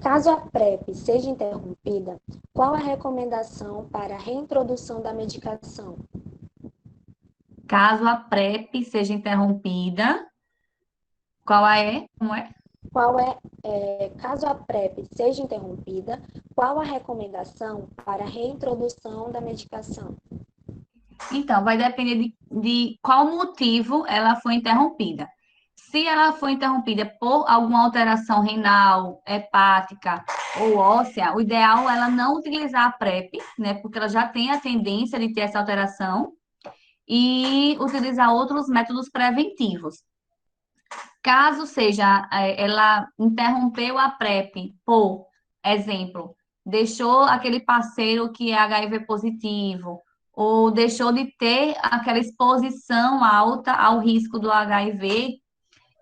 Caso a PrEP seja interrompida, qual a recomendação para a reintrodução da medicação? Caso a PrEP seja interrompida, qual é? Como é? Caso a PrEP seja interrompida, qual a recomendação para a reintrodução da medicação? Então, vai depender de qual motivo ela foi interrompida. Se ela foi interrompida por alguma alteração renal, hepática ou óssea, o ideal é ela não utilizar a PrEP, né? Porque ela já tem a tendência de ter essa alteração, e utilizar outros métodos preventivos. Caso seja, ela interrompeu a PrEP, por exemplo, deixou aquele parceiro que é HIV positivo, ou deixou de ter aquela exposição alta ao risco do HIV,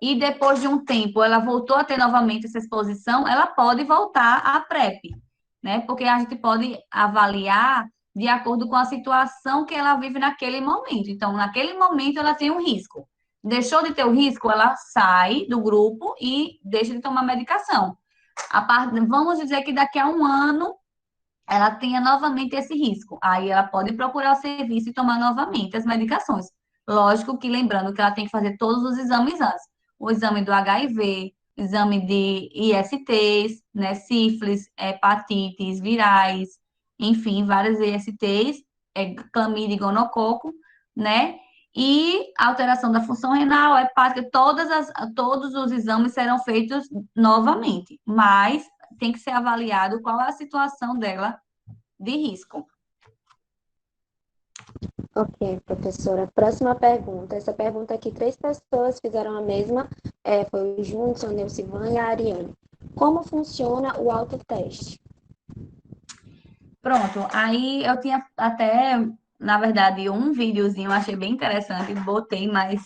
e depois de um tempo ela voltou a ter novamente essa exposição, ela pode voltar à PrEP, né? Porque a gente pode avaliar de acordo com a situação que ela vive naquele momento. Então, naquele momento ela tem um risco. deixou de ter o risco, ela sai do grupo e deixa de tomar medicação. Vamos dizer que daqui a um ano ela tenha novamente esse risco. Aí ela pode procurar o serviço e tomar novamente as medicações. Lógico que lembrando que ela tem que fazer todos os exames antes. O exame do HIV, exame de ISTs, né, sífilis, hepatites virais, enfim, várias ISTs, clamídia e gonococo, né? E alteração da função renal, hepática, todos os exames serão feitos novamente, mas tem que ser avaliado qual é a situação dela de risco. Ok, professora. Próxima pergunta. Essa pergunta aqui, 3 pessoas fizeram a mesma, foi o Júnior, a Neucivan e a Ariane. Como funciona o autoteste? Pronto, aí eu tinha até, na verdade, um videozinho, achei bem interessante, botei, mas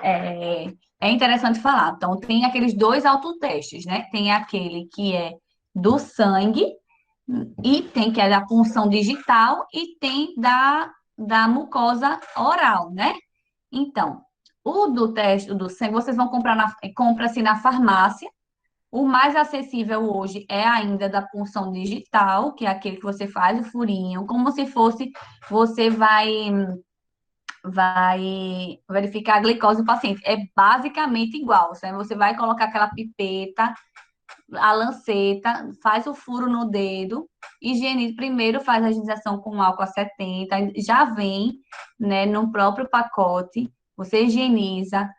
é interessante falar. Então, tem aqueles 2 autotestes, né? Tem aquele que é do sangue, e tem que é da punção digital, e tem da mucosa oral, né? Então, o do teste do sangue, vocês vão compra-se na farmácia. O mais acessível hoje é ainda da punção digital, que é aquele que você faz o furinho, como se fosse, você vai verificar a glicose do paciente. É basicamente igual, né? Você vai colocar aquela pipeta, a lanceta, faz o furo no dedo, higieniza, primeiro faz a higienização com álcool a 70, já vem, né, no próprio pacote, você higieniza,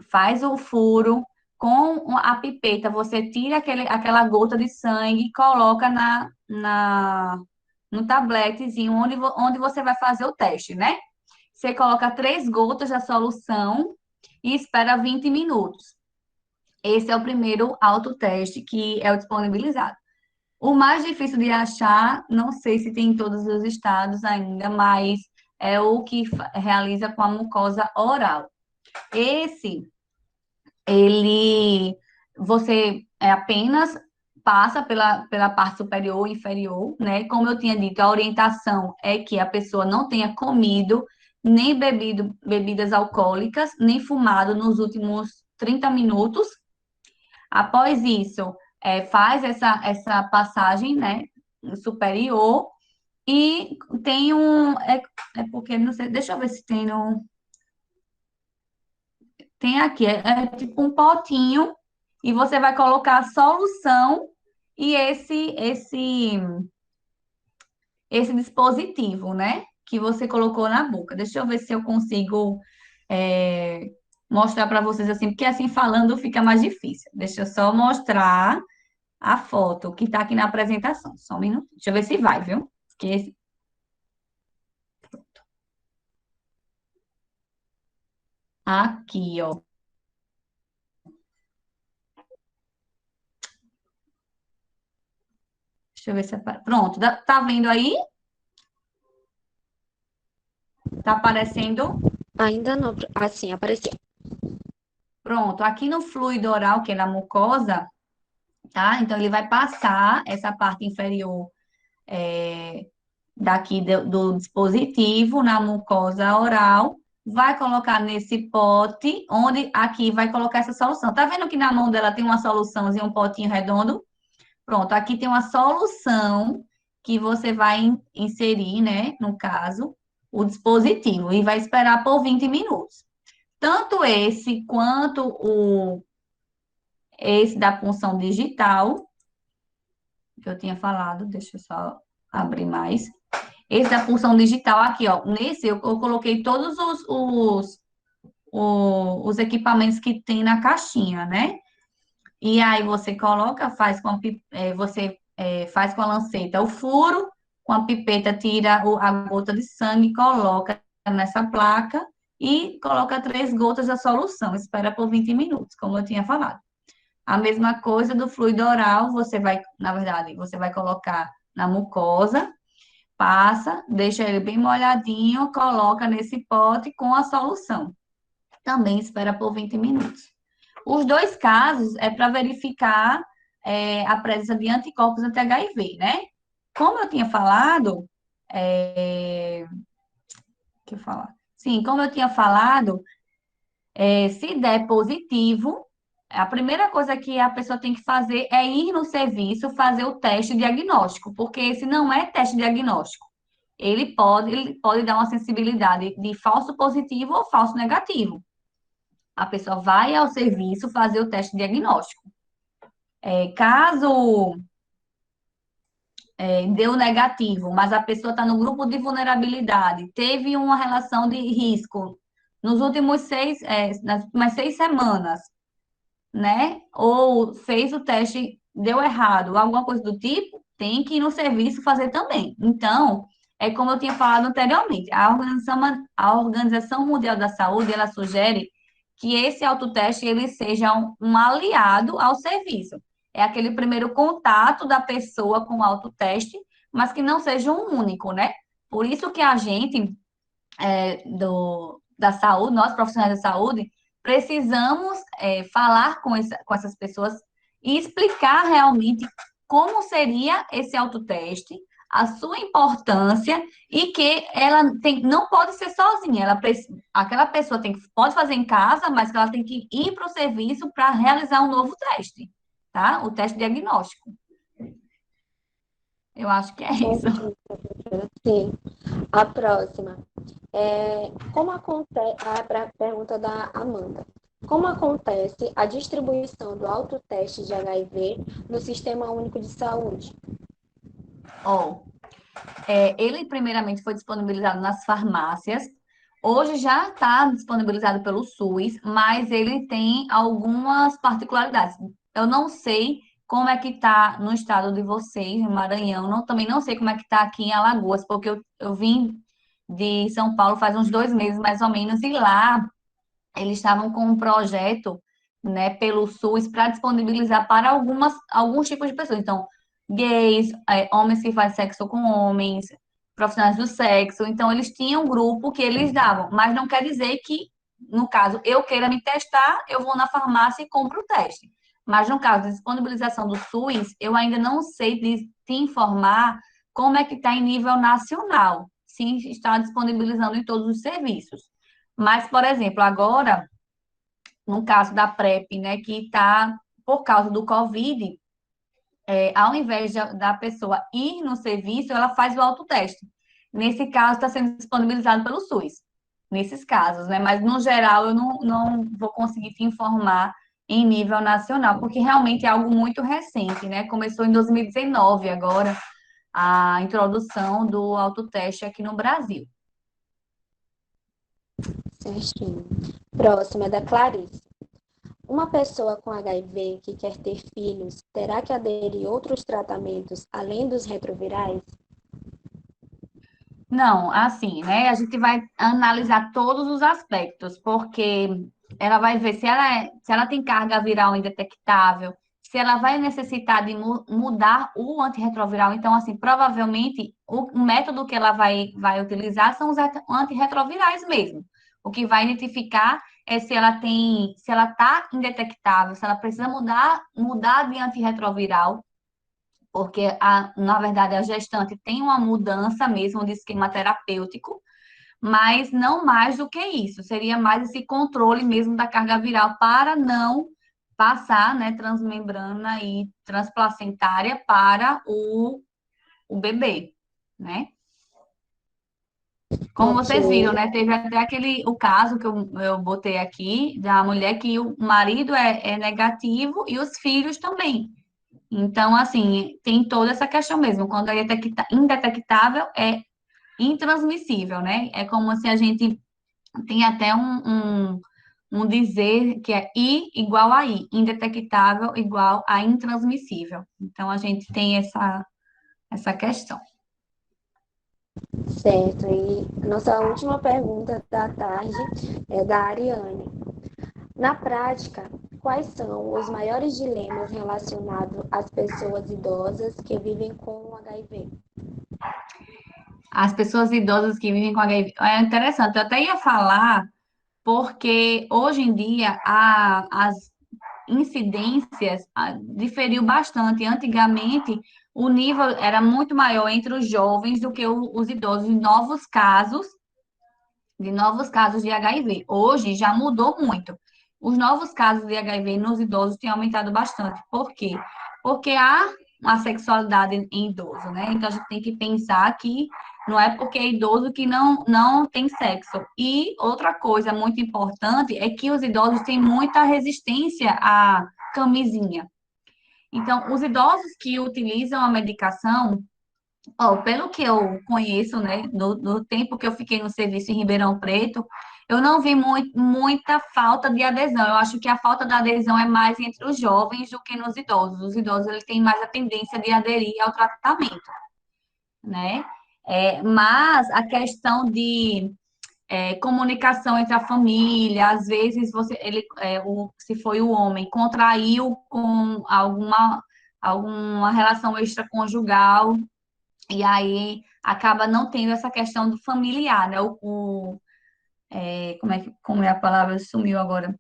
faz o furo, com a pipeta, você tira aquela gota de sangue e coloca no tabletezinho onde você vai fazer o teste, né? Você coloca 3 gotas da solução e espera 20 minutos. Esse é o primeiro autoteste que é o disponibilizado. O mais difícil de achar, não sei se tem em todos os estados ainda, mas é o que realiza com a mucosa oral. Esse, você apenas passa pela parte superior e inferior, né? Como eu tinha dito, a orientação é que a pessoa não tenha comido nem bebido bebidas alcoólicas, nem fumado nos últimos 30 minutos. Após isso, faz essa passagem, né, superior, e tem porque, não sei, deixa eu ver se tem no... Tem aqui, é tipo um potinho, e você vai colocar a solução e esse dispositivo, né, que você colocou na boca. Deixa eu ver se eu consigo é, mostrar para vocês assim, porque assim falando fica mais difícil. Deixa eu só mostrar a foto que está aqui na apresentação. Só um minuto. Deixa eu ver se vai, viu? Porque aqui, ó. Deixa eu ver se pronto. Tá vendo aí? Tá aparecendo? Ainda não. Assim, apareceu. Pronto. Aqui no fluido oral, que é na mucosa, tá? Então ele vai passar essa parte inferior daqui do dispositivo na mucosa oral, vai colocar nesse pote, onde aqui vai colocar essa solução. Tá vendo que na mão dela tem uma soluçãozinha, um potinho redondo? Pronto, aqui tem uma solução que você vai inserir, né, no caso, o dispositivo, e vai esperar por 20 minutos. Tanto esse quanto esse da punção digital, que eu tinha falado, deixa eu só abrir mais. Esse da punção digital aqui, ó, nesse eu coloquei todos os equipamentos que tem na caixinha, né? E aí você coloca, faz com a lanceta o furo, com a pipeta tira a gota de sangue, coloca nessa placa e coloca 3 gotas da solução. Espera por 20 minutos, como eu tinha falado. A mesma coisa do fluido oral, na verdade, você vai colocar na mucosa, passa, deixa ele bem molhadinho, coloca nesse pote com a solução. Também espera por 20 minutos. Os 2 casos é para verificar a presença de anticorpos anti-HIV, né? Como eu tinha falado, que eu falar? Sim, como eu tinha falado, se der positivo, a primeira coisa que a pessoa tem que fazer é ir no serviço fazer o teste diagnóstico, porque esse não é teste diagnóstico. Ele pode dar uma sensibilidade de falso positivo ou falso negativo. A pessoa vai ao serviço fazer o teste diagnóstico. Caso deu negativo, mas a pessoa está no grupo de vulnerabilidade, teve uma relação de risco nos últimos nas últimas 6 semanas, né? Ou fez o teste, deu errado, alguma coisa do tipo, tem que ir no serviço fazer também. Então, é como eu tinha falado anteriormente, a Organização Mundial da Saúde, ela sugere que esse autoteste ele seja um aliado ao serviço. É aquele primeiro contato da pessoa com o autoteste, mas que não seja um único, né? Por isso que a gente da saúde, nós profissionais da saúde, precisamos falar com essas pessoas e explicar realmente como seria esse autoteste, a sua importância e que não pode ser sozinha. Aquela pessoa pode fazer em casa, mas que ela tem que ir para o serviço para realizar um novo teste, tá? O teste diagnóstico. Eu acho que é isso. Certinho, professora. Sim. A próxima. Como acontece, a pergunta da Amanda. Como acontece a distribuição do autoteste de HIV no Sistema Único de Saúde? Ele primeiramente foi disponibilizado nas farmácias. Hoje já está disponibilizado pelo SUS, mas ele tem algumas particularidades. Eu não sei como é que está no estado de vocês, no Maranhão. Também não sei como é que está aqui em Alagoas, porque eu vim de São Paulo faz uns 2 meses, mais ou menos, e lá eles estavam com um projeto, né, pelo SUS para disponibilizar para alguns tipos de pessoas. Então, gays, homens que fazem sexo com homens, profissionais do sexo. Então, eles tinham um grupo que eles davam, mas não quer dizer que, no caso, eu queira me testar, eu vou na farmácia e compro o teste. Mas, no caso da disponibilização do SUS, eu ainda não sei te informar como é que está em nível nacional, se está disponibilizando em todos os serviços. Mas, por exemplo, agora, no caso da PrEP, né, que está, por causa do Covid, ao invés da pessoa ir no serviço, ela faz o autoteste. Nesse caso, está sendo disponibilizado pelo SUS, nesses casos, né? Mas, no geral, eu não vou conseguir te informar em nível nacional, porque realmente é algo muito recente, né? Começou em 2019, agora, a introdução do autoteste aqui no Brasil. Certinho. Próxima é da Clarice. Uma pessoa com HIV que quer ter filhos terá que aderir a outros tratamentos além dos retrovirais? Não, assim, né? A gente vai analisar todos os aspectos, porque ela vai ver se ela tem carga viral indetectável, se ela vai necessitar de mudar o antirretroviral. Então, assim, provavelmente o método que ela vai utilizar são os antirretrovirais mesmo. O que vai identificar é se ela está indetectável, se ela precisa mudar de antirretroviral porque, na verdade, a gestante tem uma mudança mesmo de esquema terapêutico, mas não mais do que isso. Seria mais esse controle mesmo da carga viral para não passar, né, transmembrana e transplacentária para o bebê, né? Como vocês viram, né? Teve até o caso que eu botei aqui, da mulher que o marido é negativo e os filhos também. Então, assim, tem toda essa questão mesmo. Quando é indetectável, é intransmissível, né? É como se a gente tem até um dizer que é I igual a I, indetectável igual a intransmissível. Então, a gente tem essa questão. Certo. E nossa última pergunta da tarde é da Ariane. Na prática, quais são os maiores dilemas relacionados às pessoas idosas que vivem com o HIV? As pessoas idosas que vivem com HIV. É interessante, eu até ia falar, porque hoje em dia as incidências diferiu bastante. Antigamente, o nível era muito maior entre os jovens do que os idosos. Novos casos de novos casos de HIV. Hoje já mudou muito. Os novos casos de HIV nos idosos têm aumentado bastante. Por quê? Porque há uma sexualidade em idoso, né? Então a gente tem que pensar que não é porque é idoso que não tem sexo. E outra coisa muito importante é que os idosos têm muita resistência à camisinha. Então, os idosos que utilizam a medicação, ó, pelo que eu conheço, né, no tempo que eu fiquei no serviço em Ribeirão Preto, eu não vi muita falta de adesão. Eu acho que a falta de adesão é mais entre os jovens do que nos idosos. Os idosos eles têm mais a tendência de aderir ao tratamento, né? Mas a questão de comunicação entre a família, às vezes se foi o homem, contraiu com alguma relação extraconjugal, e aí acaba não tendo essa questão do familiar, né? Como é a palavra? Sumiu agora.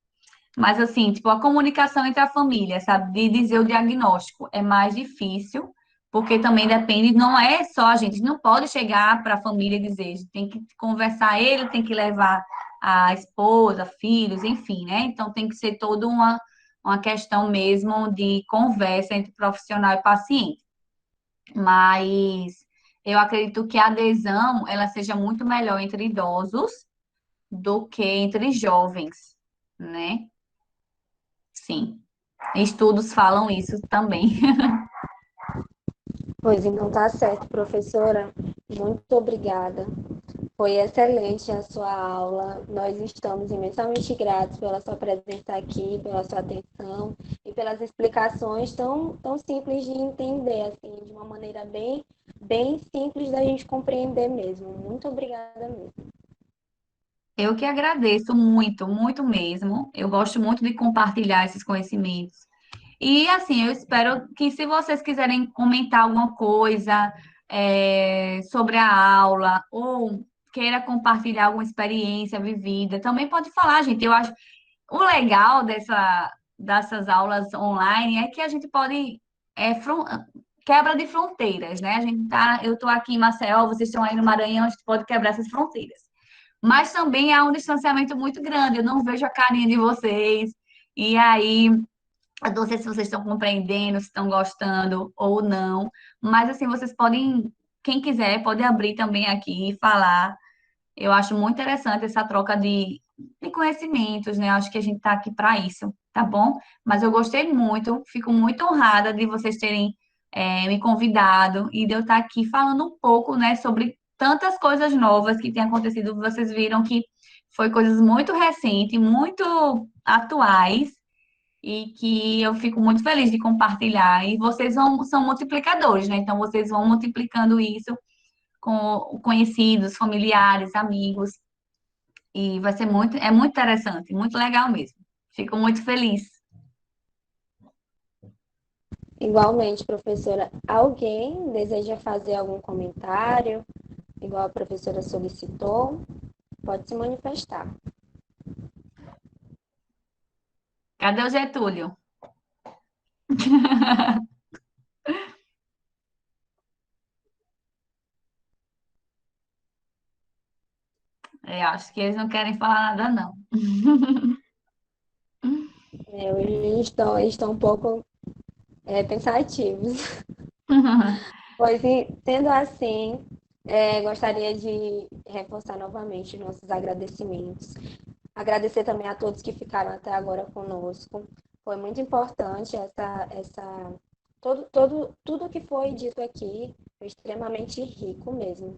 Mas assim, tipo, a comunicação entre a família, sabe? De dizer o diagnóstico é mais difícil, porque também depende, não é só a gente não pode chegar para a família e dizer, a gente tem que conversar, ele tem que levar a esposa, filhos, enfim, né? Então tem que ser toda uma questão mesmo de conversa entre profissional e paciente. Mas eu acredito que a adesão ela seja muito melhor entre idosos do que entre jovens, né? Sim. Estudos falam isso também. Pois então tá certo, professora. Muito obrigada. Foi excelente a sua aula. Nós estamos imensamente gratos pela sua presença aqui, pela sua atenção e pelas explicações tão simples de entender, assim, de uma maneira bem simples da gente compreender mesmo. Muito obrigada mesmo. Eu que agradeço muito, muito mesmo. Eu gosto muito de compartilhar esses conhecimentos. E assim, eu espero que se vocês quiserem comentar alguma coisa sobre a aula ou queira compartilhar alguma experiência vivida, também pode falar, gente. Eu acho o legal dessas aulas online é que a gente pode quebra de fronteiras, né? Eu estou aqui em Maceió, vocês estão aí no Maranhão, a gente pode quebrar essas fronteiras. Mas também há um distanciamento muito grande, eu não vejo a carinha de vocês. E aí, eu não sei se vocês estão compreendendo, se estão gostando ou não, mas assim, vocês podem, quem quiser, pode abrir também aqui e falar. Eu acho muito interessante essa troca de conhecimentos, né? Acho que a gente está aqui para isso, tá bom? Mas eu gostei muito, fico muito honrada de vocês terem me convidado e de eu estar aqui falando um pouco, né, sobre tantas coisas novas que têm acontecido. Vocês viram que foi coisas muito recentes, muito atuais e que eu fico muito feliz de compartilhar. E vocês são multiplicadores, né? Então, vocês vão multiplicando isso com conhecidos, familiares, amigos, e vai ser é muito interessante, muito legal mesmo. Fico muito feliz. Igualmente, professora, alguém deseja fazer algum comentário, igual a professora solicitou? Pode se manifestar. Cadê o Getúlio? Acho que eles não querem falar nada, não. Eles estão um pouco pensativos. Pois, sendo assim, gostaria de reforçar novamente nossos agradecimentos. Agradecer também a todos que ficaram até agora conosco. Foi muito importante tudo que foi dito aqui, foi extremamente rico mesmo.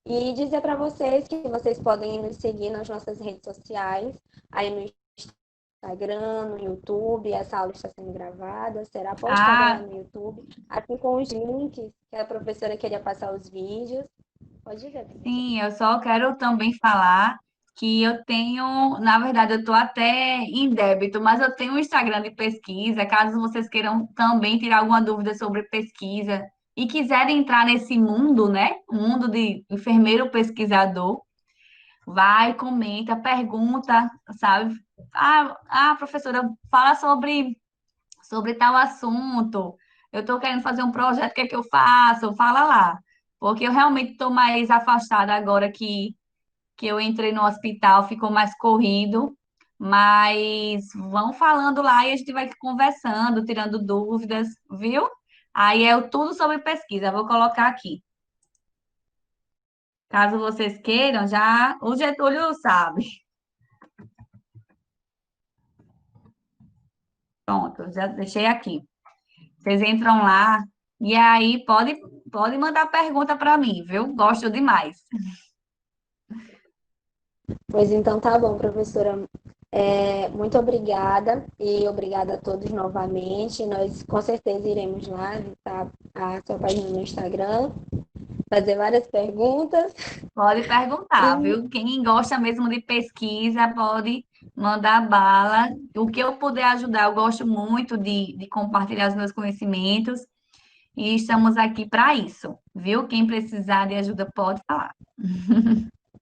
E dizer para vocês que vocês podem nos seguir nas nossas redes sociais, aí no Instagram, no YouTube, essa aula está sendo gravada, será postada lá Ah, no YouTube, assim com os links que a professora queria passar os vídeos. Pode ver, professora. sim, eu só quero também falar que eu tenho, na verdade, eu estou até em débito, mas eu tenho um Instagram de pesquisa, caso vocês queiram também tirar alguma dúvida sobre pesquisa e quiserem entrar nesse mundo, né? O mundo de enfermeiro pesquisador, vai, comenta, pergunta, sabe? Professora, fala sobre tal assunto. Eu estou querendo fazer um projeto, o que é que eu faço? Fala lá. Porque eu realmente estou mais afastada agora que que eu entrei no hospital, ficou mais corrido, mas vão falando lá e a gente vai conversando, tirando dúvidas, viu? Aí é tudo sobre pesquisa, vou colocar aqui. Caso vocês queiram, já o Getúlio sabe. Pronto, já deixei aqui. Vocês entram lá e aí pode mandar pergunta para mim, viu? Gosto demais. Pois então tá bom, professora. Muito obrigada e obrigada a todos novamente. Nós com certeza iremos lá visitar a sua página no Instagram, fazer várias perguntas. Pode perguntar, E viu? Quem gosta mesmo de pesquisa pode mandar bala. O que eu puder ajudar, eu gosto muito de compartilhar os meus conhecimentos e estamos aqui para isso, viu? Quem precisar de ajuda pode falar.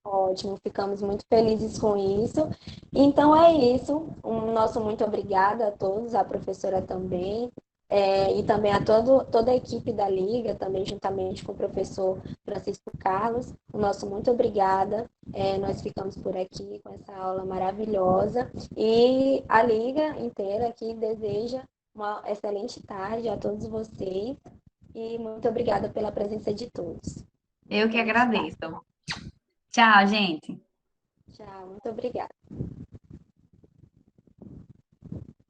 ótimo, ficamos muito felizes com isso. Então é isso. Um nosso muito obrigada a todos, a professora também, e também a toda a equipe da Liga, também juntamente com o professor Francisco Carlos. O nosso muito obrigada. Nós ficamos por aqui com essa aula maravilhosa. E a Liga inteira aqui deseja uma excelente tarde a todos vocês. E muito obrigada pela presença de todos. Eu que Vamos lá. agradeço. Tchau, gente. Tchau, muito obrigada.